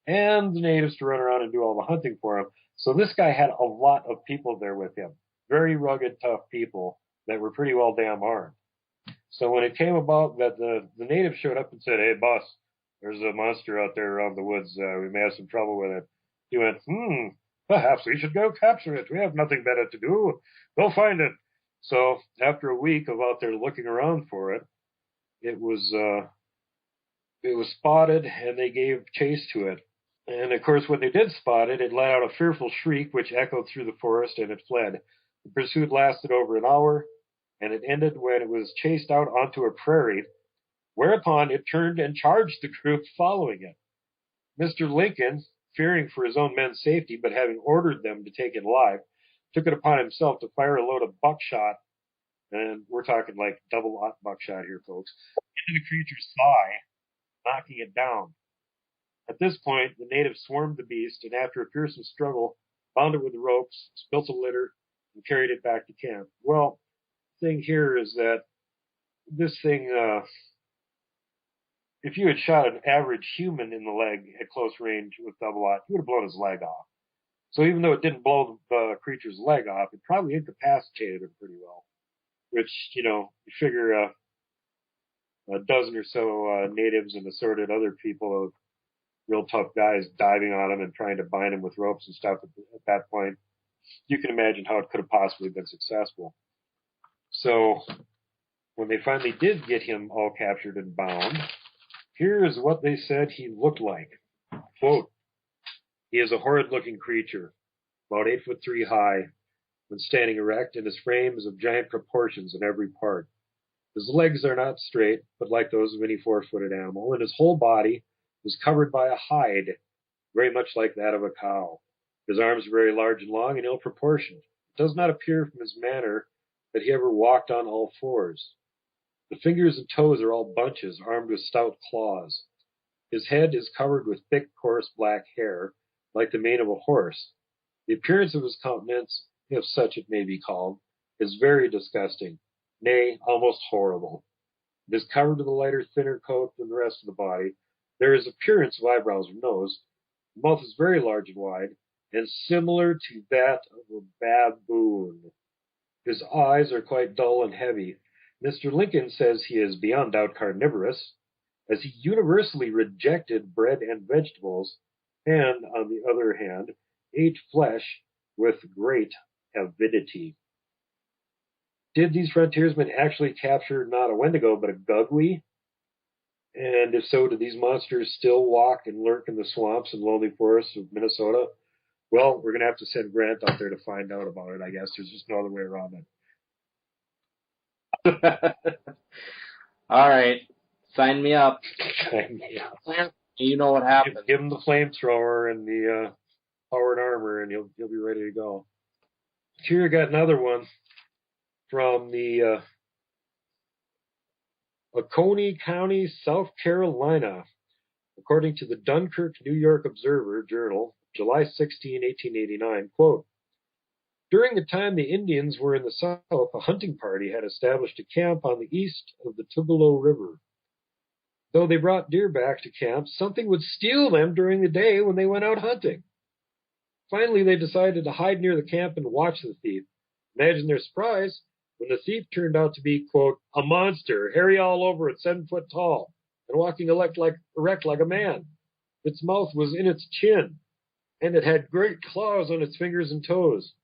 and the natives to run around and do all the hunting for him. So this guy had a lot of people there with him. Very rugged, tough people that were pretty well damn armed. So when it came about that the natives showed up and said, "Hey, boss, there's a monster out there around the woods. We may have some trouble with it." He went, "Perhaps we should go capture it. We have nothing better to do. Go find it." So after a week of out there looking around for it, it was spotted, and they gave chase to it. And of course, when they did spot it, it let out a fearful shriek which echoed through the forest, and it fled. The pursuit lasted over an hour, and it ended when it was chased out onto a prairie, whereupon it turned and charged the group following it. Mr. Lincoln, fearing for his own men's safety, but having ordered them to take it alive, took it upon himself to fire a load of buckshot, and we're talking like double-aught buckshot here, folks, into the creature's thigh, knocking it down. At this point, the natives swarmed the beast, and after a fearsome struggle, bound it with ropes, built a litter, and carried it back to camp. Well, the thing here is that this thing, if you had shot an average human in the leg at close range with double-aught, you would have blown his leg off. So even though it didn't blow the creature's leg off, it probably incapacitated him pretty well. Which, you figure a dozen or so natives and assorted other people, real tough guys, diving on him and trying to bind him with ropes and stuff at that point. You can imagine how it could have possibly been successful. So when they finally did get him all captured and bound, here is what they said he looked like. Quote, "He is a horrid-looking creature, about 8'3" high, when standing erect, and his frame is of giant proportions in every part. His legs are not straight, but like those of any four-footed animal, and his whole body is covered by a hide, very much like that of a cow. His arms are very large and long and ill-proportioned. It does not appear from his manner that he ever walked on all fours. The fingers and toes are all bunches, armed with stout claws. His head is covered with thick, coarse black hair, like the mane of a horse. The appearance of his countenance, if such it may be called, is very disgusting, nay, almost horrible. It is covered with a lighter, thinner coat than the rest of the body. There is appearance of eyebrows or nose. The mouth is very large and wide, and similar to that of a baboon. His eyes are quite dull and heavy. Mr. Lincoln says he is beyond doubt carnivorous, as he universally rejected bread and vegetables, and, on the other hand, ate flesh with great avidity." Did these frontiersmen actually capture not a Wendigo, but a Guggwe? And if so, do these monsters still walk and lurk in the swamps and lonely forests of Minnesota? Well, we're going to have to send Grant out there to find out about it, I guess. There's just no other way around it. All right. Sign me up. Sign me up. You know what happens. Give him the flamethrower and the powered armor, and he'll be ready to go. Here I got another one from the Oconee County, South Carolina. According to the Dunkirk, New York Observer Journal, July 16, 1889, quote, "During the time the Indians were in the South, a hunting party had established a camp on the east of the Tugelo River. Though they brought deer back to camp, something would steal them during the day when they went out hunting. Finally, they decided to hide near the camp and watch the thief. Imagine their surprise when the thief turned out to be, quote, a monster, hairy all over at 7 foot tall, and walking erect like a man. Its mouth was in its chin, and it had great claws on its fingers and toes."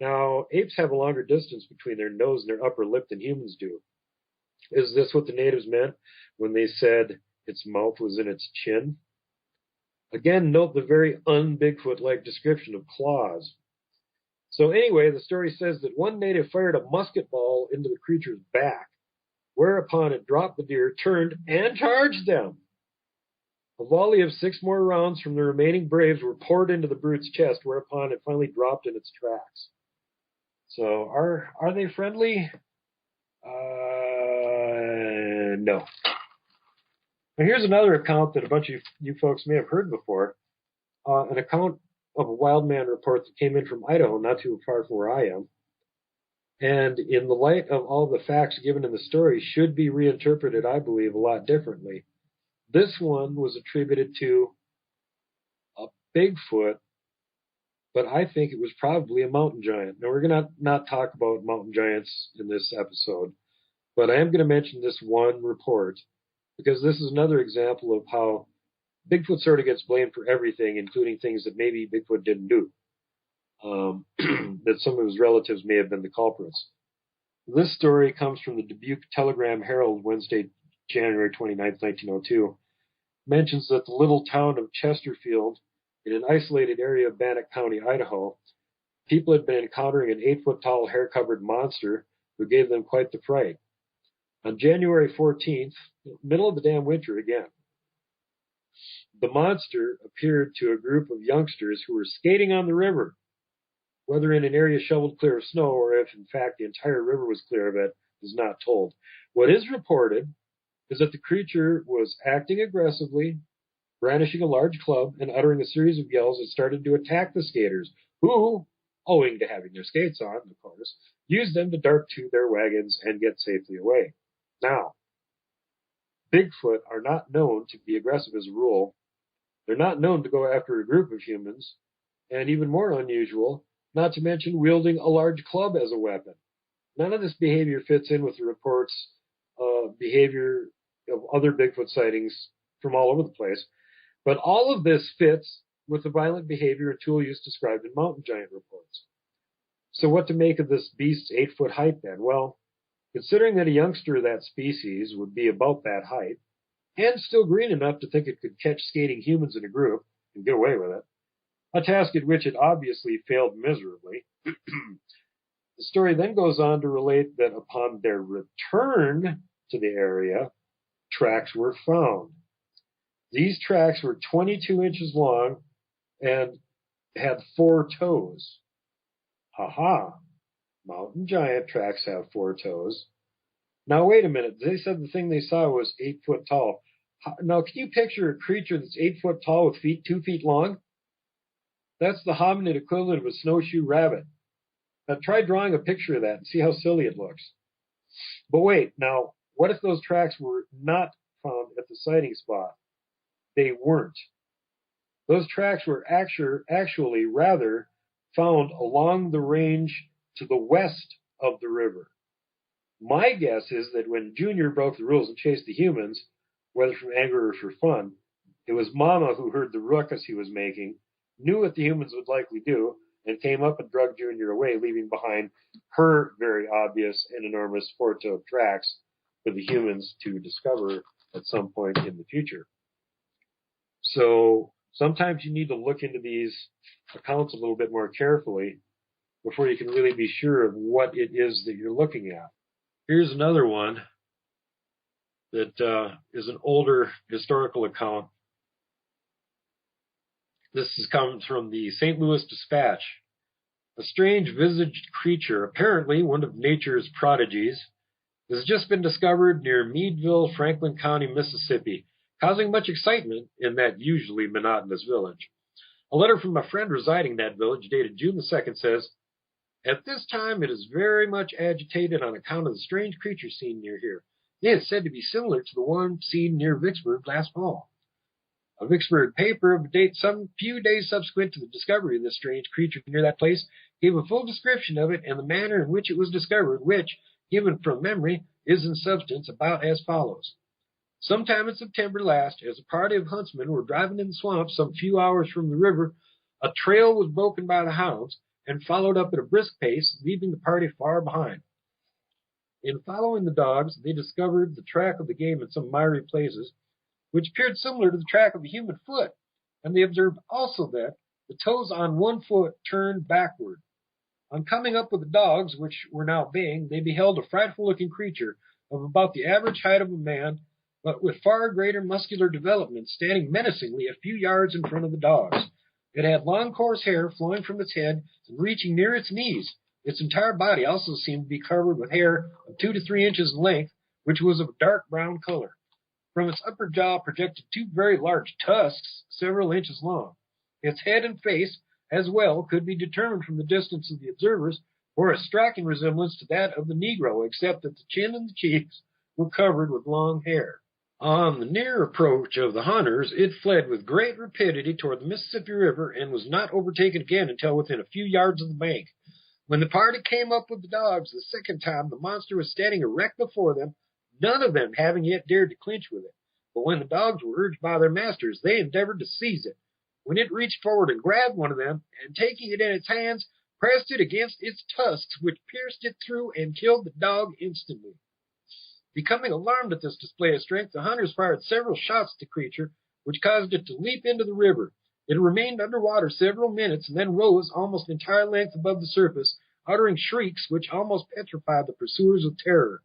Now, apes have a longer distance between their nose and their upper lip than humans do. Is this what the natives meant when they said its mouth was in its chin. Again, note the very un-Bigfoot-like description of claws. So anyway, the story says that one native fired a musket ball into the creature's back, whereupon it dropped the deer, turned, and charged them. A volley of 6 more rounds from the remaining braves were poured into the brute's chest, whereupon it finally dropped in its tracks. So are they friendly? No. Now here's another account that a bunch of you folks may have heard before. An account of a wild man report that came in from Idaho, not too far from where I am. And in the light of all the facts given in the story, should be reinterpreted, I believe, a lot differently. This one was attributed to a Bigfoot, but I think it was probably a mountain giant. Now, we're going to not talk about mountain giants in this episode, but I am going to mention this one report because this is another example of how Bigfoot sort of gets blamed for everything, including things that maybe Bigfoot didn't do. That some of his relatives may have been the culprits. This story comes from the Dubuque Telegram-Herald, Wednesday, January 29, 1902. Mentions that the little town of Chesterfield, in an isolated area of Bannock County, Idaho, people had been encountering an 8-foot-tall, hair-covered monster who gave them quite the fright. On January 14th, middle of the damn winter again, the monster appeared to a group of youngsters who were skating on the river. Whether in an area shoveled clear of snow or if, in fact, the entire river was clear of it is not told. What is reported is that the creature was acting aggressively, brandishing a large club, and uttering a series of yells that started to attack the skaters, who, owing to having their skates on, of course, used them to dart to their wagons and get safely away. Now, Bigfoot are not known to be aggressive as a rule. They're not known to go after a group of humans, and even more unusual, not to mention wielding a large club as a weapon. None of this behavior fits in with the reports of behavior of other Bigfoot sightings from all over the place. But all of this fits with the violent behavior and tool use described in mountain giant reports. So what to make of this beast's 8-foot height then? Well, considering that a youngster of that species would be about that height, and still green enough to think it could catch skating humans in a group and get away with it, a task at which it obviously failed miserably. The story then goes on to relate that upon their return to the area, tracks were found. These tracks were 22 inches long and had 4 toes. Ha! Mountain giant tracks have 4 toes. Now wait a minute. They said the thing they saw was 8 foot tall. Now can you picture a creature that's 8 foot tall with feet 2 feet long? That's the hominid equivalent of a snowshoe rabbit. Now try drawing a picture of that and see how silly it looks. But wait, now, what if those tracks were not found at the sighting spot? They weren't. Those tracks were actually rather found along the range to the west of the river. My guess is that when Junior broke the rules and chased the humans, whether from anger or for fun, it was Mama who heard the ruckus he was making, knew what the humans would likely do, and came up and dragged Junior away, leaving behind her very obvious and enormous 4-toed tracks for the humans to discover at some point in the future. So sometimes you need to look into these accounts a little bit more carefully before you can really be sure of what it is that you're looking at. Here's another one that is an older historical account. This comes from the St. Louis Dispatch. A strange visaged creature, apparently one of nature's prodigies, has just been discovered near Meadville, Franklin County, Mississippi, causing much excitement in that usually monotonous village. A letter from a friend residing in that village, dated June the 2nd, says, "At this time it is very much agitated on account of the strange creature seen near here. It is said to be similar to the one seen near Vicksburg last fall." A Vicksburg paper of a date some few days subsequent to the discovery of this strange creature near that place gave a full description of it and the manner in which it was discovered, which, given from memory, is in substance about as follows. Sometime in September last, as a party of huntsmen were driving in the swamp some few hours from the river, a trail was broken by the hounds and followed up at a brisk pace, leaving the party far behind. In following the dogs, they discovered the track of the game in some miry places, which appeared similar to the track of a human foot, and they observed also that the toes on one foot turned backward. On coming up with the dogs, which were now baying, they beheld a frightful-looking creature of about the average height of a man, but with far greater muscular development, standing menacingly a few yards in front of the dogs. It had long, coarse hair flowing from its head and reaching near its knees. Its entire body also seemed to be covered with hair of 2 to 3 inches in length, which was of a dark brown color. From its upper jaw projected 2 very large tusks, several inches long. Its head and face, as well, could be determined from the distance of the observers, bore a striking resemblance to that of the Negro, except that the chin and the cheeks were covered with long hair. On the near approach of the hunters, it fled with great rapidity toward the Mississippi River and was not overtaken again until within a few yards of the bank. When the party came up with the dogs the second time, the monster was standing erect before them, none of them having yet dared to clinch with it. But when the dogs were urged by their masters, they endeavored to seize it. When it reached forward and grabbed one of them, and taking it in its hands, pressed it against its tusks, which pierced it through and killed the dog instantly. Becoming alarmed at this display of strength, the hunters fired several shots at the creature, which caused it to leap into the river. It remained underwater several minutes and then rose almost entire length above the surface, uttering shrieks which almost petrified the pursuers with terror.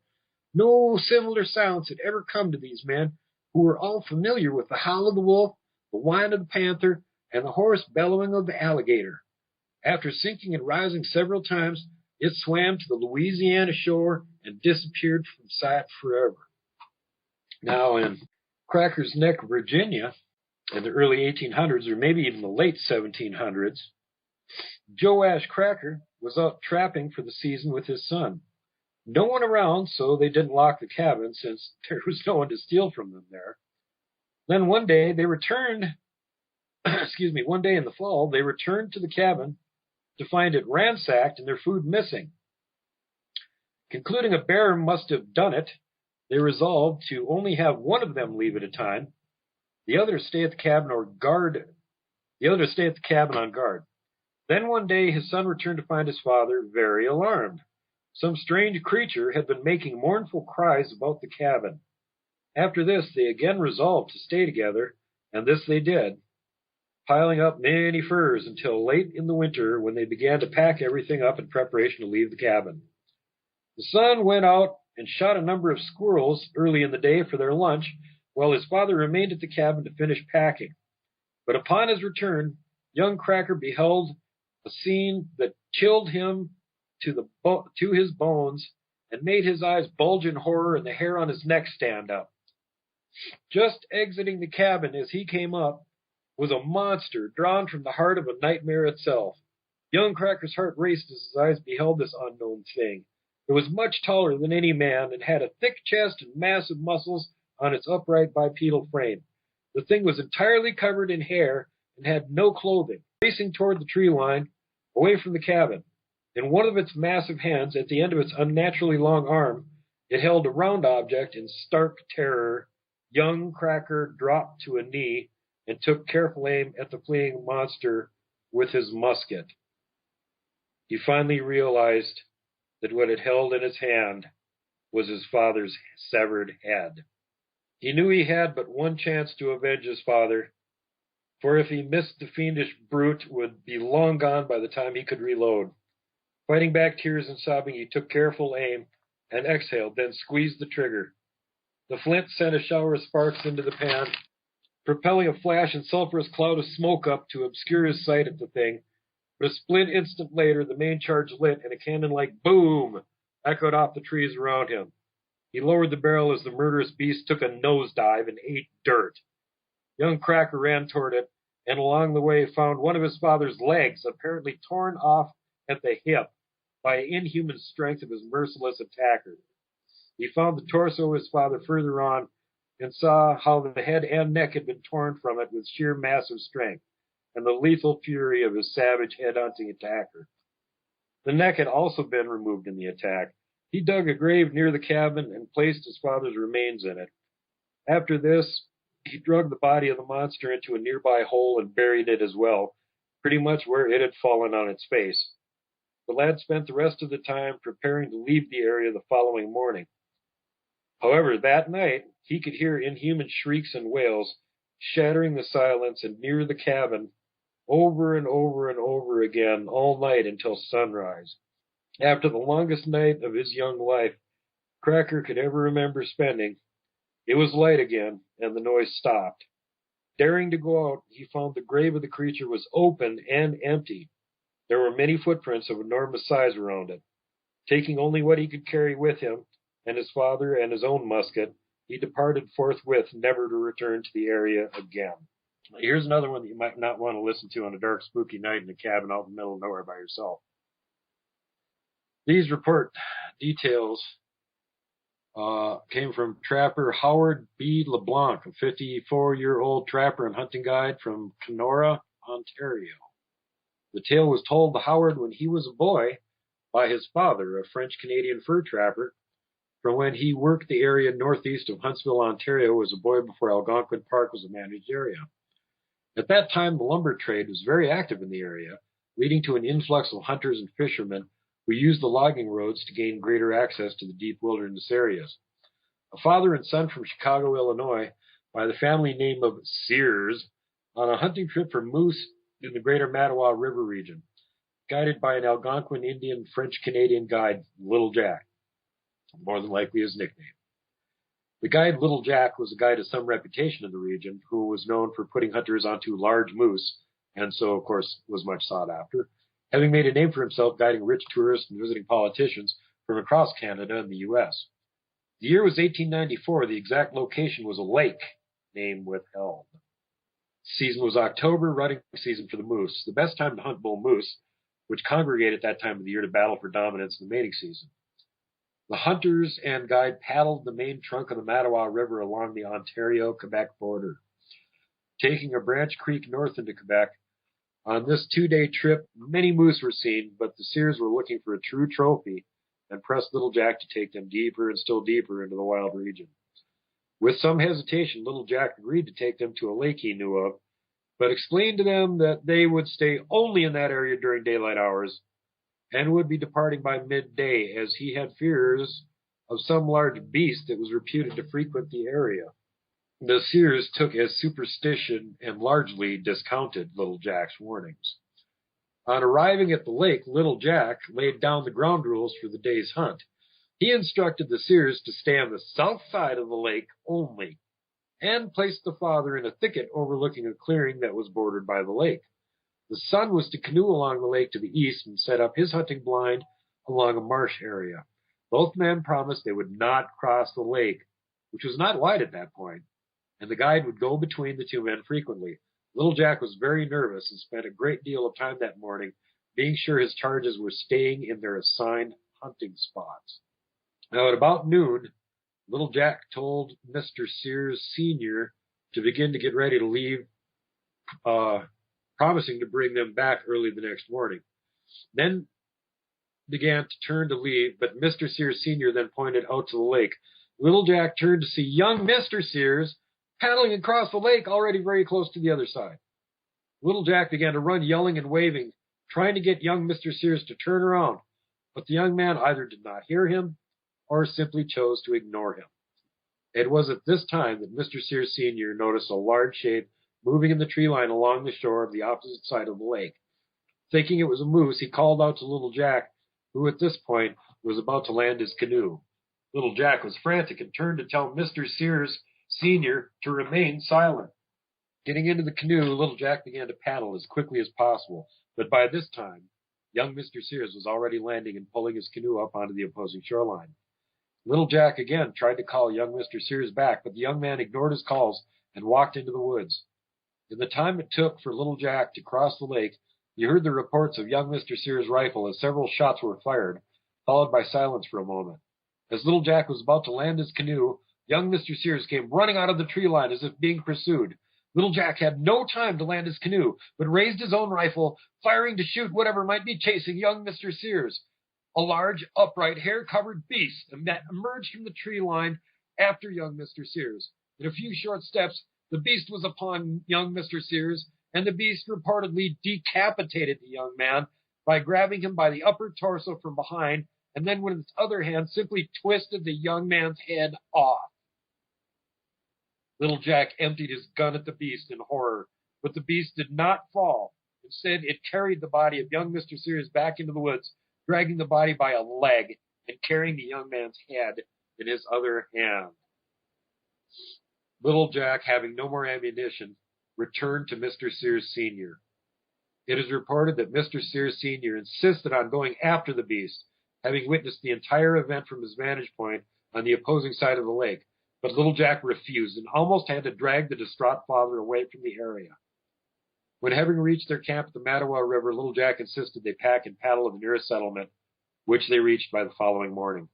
No similar sounds had ever come to these men, who were all familiar with the howl of the wolf, the whine of the panther, and the hoarse bellowing of the alligator. After sinking and rising several times, it swam to the Louisiana shore and disappeared from sight forever. Now, in Cracker's Neck, Virginia, in the early 1800s, or maybe even the late 1700s, Joash Cracker was out trapping for the season with his son. No one around, so they didn't lock the cabin, since there was no one to steal from them there. Then one day they returned, one day in the fall, they returned to the cabin to find it ransacked and their food missing. Concluding a bear must have done it, they resolved to only have one of them leave at a time, the other stay at the cabin on guard. Then one day his son returned to find his father very alarmed. Some strange creature had been making mournful cries about the cabin. After this, they again resolved to stay together, and this they did, piling up many furs until late in the winter, when they began to pack everything up in preparation to leave the cabin. The son went out and shot a number of squirrels early in the day for their lunch, while his father remained at the cabin to finish packing. But upon his return, young Cracker beheld a scene that chilled him to his bones and made his eyes bulge in horror and the hair on his neck stand up. Just exiting the cabin as he came up was a monster drawn from the heart of a nightmare itself. Young Cracker's heart raced as his eyes beheld this unknown thing. It was much taller than any man and had a thick chest and massive muscles on its upright bipedal frame. The thing was entirely covered in hair and had no clothing. Racing toward the tree line, away from the cabin. In one of its massive hands, at the end of its unnaturally long arm, it held a round object. In stark terror, young Cracker dropped to a knee and took careful aim at the fleeing monster with his musket. He finally realized that what it held in its hand was his father's severed head. He knew he had but one chance to avenge his father, for if he missed, the fiendish brute would be long gone by the time he could reload. Fighting back tears and sobbing, he took careful aim and exhaled, then squeezed the trigger. The flint sent a shower of sparks into the pan, propelling a flash and sulphurous cloud of smoke up to obscure his sight at the thing. But a split instant later, the main charge lit, and a cannon-like boom echoed off the trees around him. He lowered the barrel as the murderous beast took a nosedive and ate dirt. Young Cracker ran toward it, and along the way found one of his father's legs apparently torn off at the hip by the inhuman strength of his merciless attacker. He found the torso of his father further on, and saw how the head and neck had been torn from it with sheer massive strength, and the lethal fury of his savage head-hunting attacker. The neck had also been removed in the attack. He dug a grave near the cabin and placed his father's remains in it. After this, he dragged the body of the monster into a nearby hole and buried it as well, pretty much where it had fallen on its face. The lad spent the rest of the time preparing to leave the area the following morning. However, that night, he could hear inhuman shrieks and wails shattering the silence and near the cabin over and over and over again all night until sunrise. After the longest night of his young life Cracker could ever remember spending, it was light again, and the noise stopped. Daring to go out, he found the grave of the creature was open and empty. There were many footprints of enormous size around it. Taking only what he could carry with him, and his father and his own musket, he departed forthwith, never to return to the area again. Here's another one that you might not want to listen to on a dark, spooky night in a cabin out in the middle of nowhere by yourself. These report details came from trapper Howard B. LeBlanc, a 54-year-old trapper and hunting guide from Kenora, Ontario. The tale was told to Howard when he was a boy by his father, a French-Canadian fur trapper, from when he worked the area northeast of Huntsville, Ontario, as a boy before Algonquin Park was a managed area. At that time, the lumber trade was very active in the area, leading to an influx of hunters and fishermen who used the logging roads to gain greater access to the deep wilderness areas. A father and son from Chicago, Illinois, by the family name of Sears, on a hunting trip for moose in the greater Mattawa River region, guided by an Algonquin Indian French-Canadian guide, Little Jack, more than likely his nickname. The guide Little Jack was a guide of some reputation in the region, who was known for putting hunters onto large moose, and so, of course, was much sought after, having made a name for himself guiding rich tourists and visiting politicians from across Canada and the U.S. The year was 1894. The exact location was a lake, name withheld. Season was October, rutting season for the moose, the best time to hunt bull moose, which congregate at that time of the year to battle for dominance in the mating season. The hunters and guide paddled the main trunk of the Mattawa River along the Ontario-Quebec border, taking a branch creek north into Quebec. On this 2-day trip, many moose were seen, but the Sears were looking for a true trophy and pressed Little Jack to take them deeper and still deeper into the wild region. With some hesitation, Little Jack agreed to take them to a lake he knew of, but explained to them that they would stay only in that area during daylight hours and would be departing by midday, as he had fears of some large beast that was reputed to frequent the area. The Sears took as superstition and largely discounted Little Jack's warnings. On arriving at the lake, Little Jack laid down the ground rules for the day's hunt. He instructed the Sears to stay on the south side of the lake only, and placed the father in a thicket overlooking a clearing that was bordered by the lake. The son was to canoe along the lake to the east and set up his hunting blind along a marsh area. Both men promised they would not cross the lake, which was not wide at that point, and the guide would go between the two men frequently. Little Jack was very nervous and spent a great deal of time that morning being sure his charges were staying in their assigned hunting spots. Now, at about noon, Little Jack told Mr. Sears Sr. to begin to get ready to leave, promising to bring them back early the next morning. Then began to turn to leave, but Mr. Sears Sr. then pointed out to the lake. Little Jack turned to see young Mr. Sears paddling across the lake, already very close to the other side. Little Jack began to run, yelling and waving, trying to get young Mr. Sears to turn around, but the young man either did not hear him or simply chose to ignore him. It was at this time that Mr. Sears Sr. noticed a large shape moving in the tree line along the shore of the opposite side of the lake. Thinking it was a moose, he called out to Little Jack, who at this point was about to land his canoe. Little Jack was frantic and turned to tell Mr. Sears Sr. to remain silent. Getting into the canoe, Little Jack began to paddle as quickly as possible, but by this time, young Mr. Sears was already landing and pulling his canoe up onto the opposing shoreline. Little Jack again tried to call young Mr. Sears back, but the young man ignored his calls and walked into the woods. In the time it took for Little Jack to cross the lake, he heard the reports of young Mr. Sears' rifle as several shots were fired, followed by silence for a moment. As Little Jack was about to land his canoe, young Mr. Sears came running out of the tree line as if being pursued. Little Jack had no time to land his canoe, but raised his own rifle, firing to shoot whatever might be chasing young Mr. Sears. A large, upright, hair-covered beast that emerged from the tree line after young Mr. Sears. In a few short steps, the beast was upon young Mr. Sears, and the beast reportedly decapitated the young man by grabbing him by the upper torso from behind and then with its other hand simply twisted the young man's head off. Little Jack emptied his gun at the beast in horror, but the beast did not fall. Instead, it carried the body of young Mr. Sears back into the woods, dragging the body by a leg and carrying the young man's head in his other hand. Little Jack, having no more ammunition, returned to Mr. Sears Sr. It is reported that Mr. Sears Sr. insisted on going after the beast, having witnessed the entire event from his vantage point on the opposing side of the lake. But Little Jack refused and almost had to drag the distraught father away from the area. When having reached their camp at the Mattawa River, Little Jack insisted they pack and paddle to the nearest settlement, which they reached by the following morning.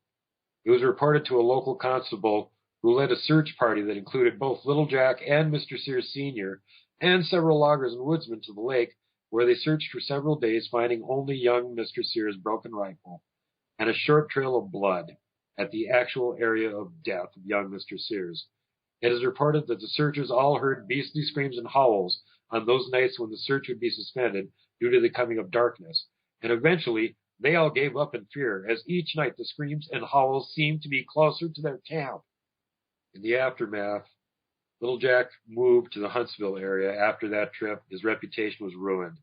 It was reported to a local constable who led a search party that included both Little Jack and Mr. Sears Sr. and several loggers and woodsmen to the lake, where they searched for several days, finding only young Mr. Sears' broken rifle and a short trail of blood at the actual area of death of young Mr. Sears. It is reported that the searchers all heard beastly screams and howls on those nights when the search would be suspended due to the coming of darkness, and eventually they all gave up in fear, as each night the screams and howls seemed to be closer to their camp. In the aftermath, Little Jack moved to the Huntsville area. After that trip, his reputation was ruined.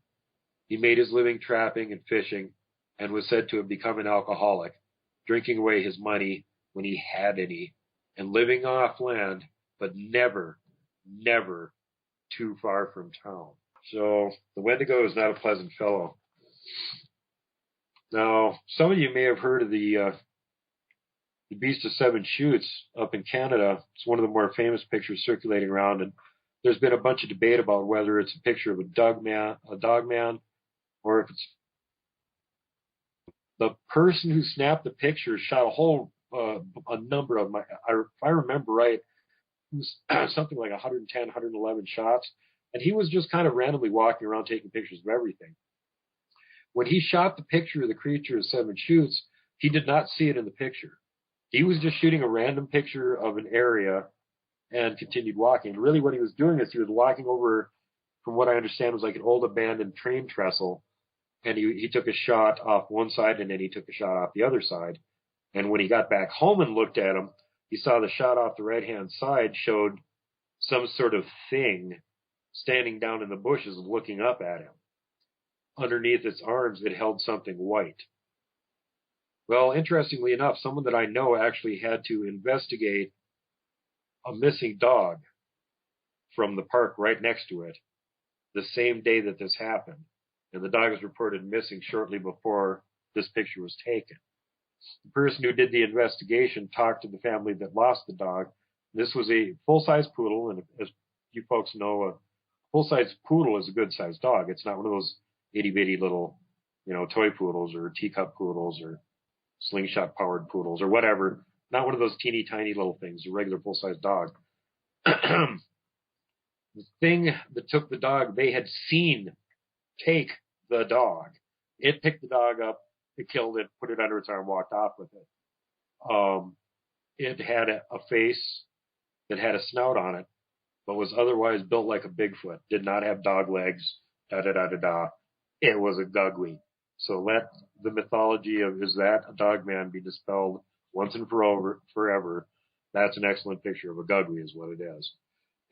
He made his living trapping and fishing and was said to have become an alcoholic, drinking away his money when he had any, and living off land, but never too far from town. So the Wendigo is not a pleasant fellow. Now, some of you may have heard of the Beast of Seven Shoots up in Canada. It's one of the more famous pictures circulating around, and there's been a bunch of debate about whether it's a picture of a dog man, or if it's the person who snapped the picture shot a number of them. If I remember right, it was something like 110, 111 shots, and he was just kind of randomly walking around taking pictures of everything. When he shot the picture of the creature of Seven Shoots, he did not see it in the picture. He was just shooting a random picture of an area and continued walking. Really what he was doing is he was walking over, from what I understand, was like an old abandoned train trestle, and he took a shot off one side and then he took a shot off the other side. And when he got back home and looked at him, he saw the shot off the right-hand side showed some sort of thing standing down in the bushes looking up at him. Underneath its arms, it held something white. Well, interestingly enough, someone that I know actually had to investigate a missing dog from the park right next to it the same day that this happened. And the dog was reported missing shortly before this picture was taken. The person who did the investigation talked to the family that lost the dog. This was a full-size poodle, and as you folks know, a full-size poodle is a good-sized dog. It's not one of those itty-bitty little, toy poodles or teacup poodles or slingshot-powered poodles or whatever. Not one of those teeny tiny little things, a regular full-size dog. The thing that took the dog, they had seen take the dog. It picked the dog up, it killed it, put it under its arm, walked off with it. It had a face that had a snout on it, but was otherwise built like a Bigfoot. Did not have dog legs, da-da-da-da-da. It was a Guggwe. So let the mythology of is that a dog man be dispelled once and forever. That's an excellent picture of a Guggwe is what it is.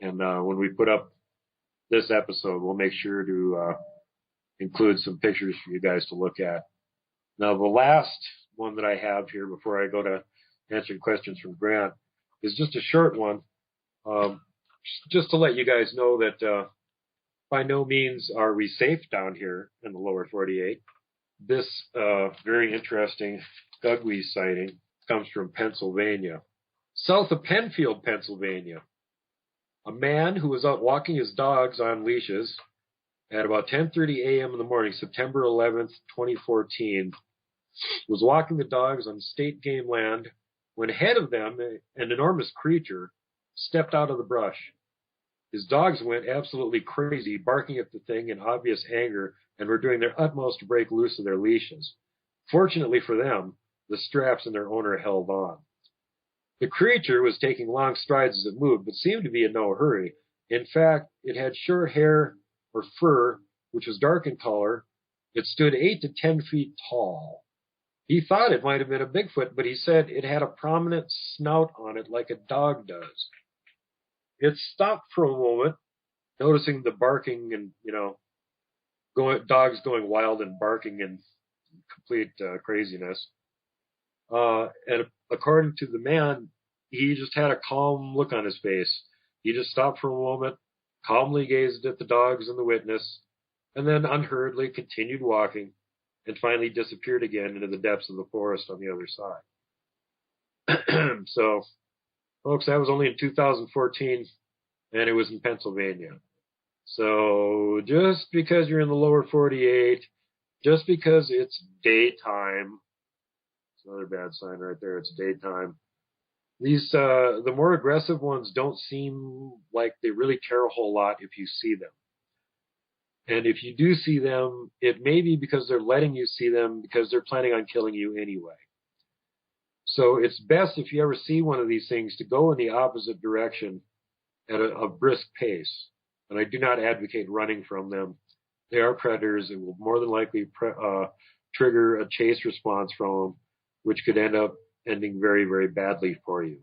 And when we put up this episode, we'll make sure to include some pictures for you guys to look at. Now, the last one that I have here before I go to answering questions from Grant is just a short one, just to let you guys know that by no means are we safe down here in the lower 48. This very interesting Guggwe sighting comes from Pennsylvania. South of Penfield, Pennsylvania, a man who was out walking his dogs on leashes at about 10:30 a.m. in the morning, September 11th, 2014, was walking the dogs on state game land when ahead of them an enormous creature stepped out of the brush. His dogs went absolutely crazy, barking at the thing in obvious anger, and were doing their utmost to break loose of their leashes. Fortunately for them, the straps and their owner held on. The creature was taking long strides as it moved, but seemed to be in no hurry. In fact, it had short hair or fur, which was dark in color. It stood 8 to 10 feet tall. He thought it might have been a Bigfoot, but he said it had a prominent snout on it like a dog does. It stopped for a moment, noticing the barking and, dogs going wild and barking in complete craziness. And according to the man, he just had a calm look on his face. He just stopped for a moment, calmly gazed at the dogs and the witness, and then unhurriedly continued walking, and finally disappeared again into the depths of the forest on the other side. So, folks, that was only in 2014, and it was in Pennsylvania. So, just because you're in the lower 48, just because it's daytime, it's another bad sign right there, it's daytime. These, the more aggressive ones don't seem like they really care a whole lot if you see them. And if you do see them, it may be because they're letting you see them because they're planning on killing you anyway. So it's best if you ever see one of these things to go in the opposite direction at a brisk pace. And I do not advocate running from them. They are predators. It will more than likely trigger a chase response from them, which could end up ending very, very badly for you.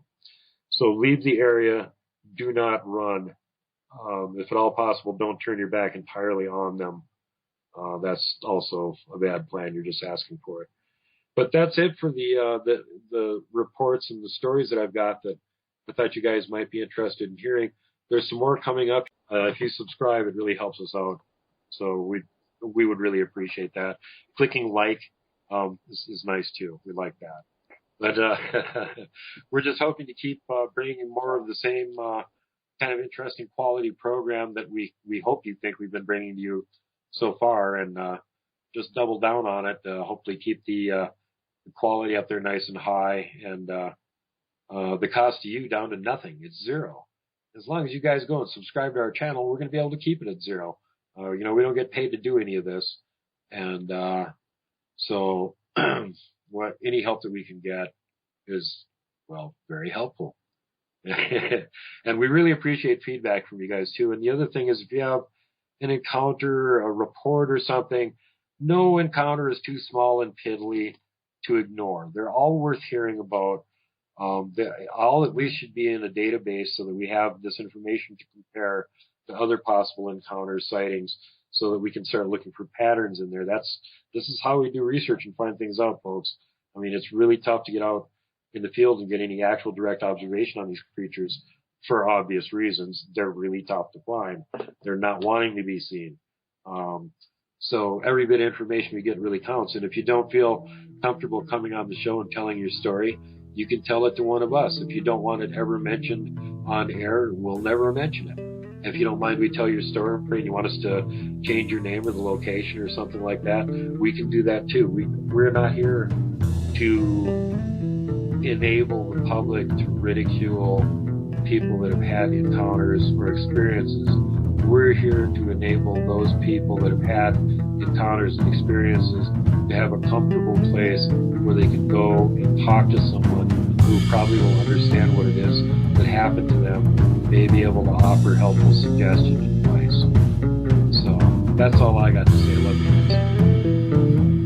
So leave the area. Do not run. If at all possible, don't turn your back entirely on them. That's also a bad plan. You're just asking for it. But that's it for the reports and the stories that I've got that I thought you guys might be interested in hearing. There's some more coming up. If you subscribe, it really helps us out. So we would really appreciate that. Clicking like is nice too. We like that. But we're just hoping to keep bringing more of the same kind of interesting quality program that we hope you think we've been bringing to you so far, and just double down on it. Hopefully keep the quality up there nice and high, and the cost to you down to nothing. It's zero. As long as you guys go and subscribe to our channel, we're going to be able to keep it at zero. We don't get paid to do any of this, and so any help that we can get is, well, very helpful. And we really appreciate feedback from you guys too. And the other thing is, if you have an encounter, a report or something, no encounter is too small and piddly to ignore. They're all worth hearing about. All at least should be in a database so that we have this information to compare to other possible encounters, sightings, so that we can start looking for patterns in there. This is how we do research and find things out, folks. I mean, it's really tough to get out in the field and get any actual direct observation on these creatures for obvious reasons. They're really tough to find. They're not wanting to be seen. So every bit of information we get really counts. And if you don't feel comfortable coming on the show and telling your story, you can tell it to one of us. If you don't want it ever mentioned on air, we'll never mention it. If you don't mind we tell your story and you want us to change your name or the location or something like that, we can do that too. We're not here to enable the public to ridicule people that have had encounters or experiences. We're here to enable those people that have had encounters and experiences to have a comfortable place where they can go and talk to someone who probably will understand what it is that happened to them, may be able to offer helpful suggestions and advice. So that's all I got to say. Love you guys.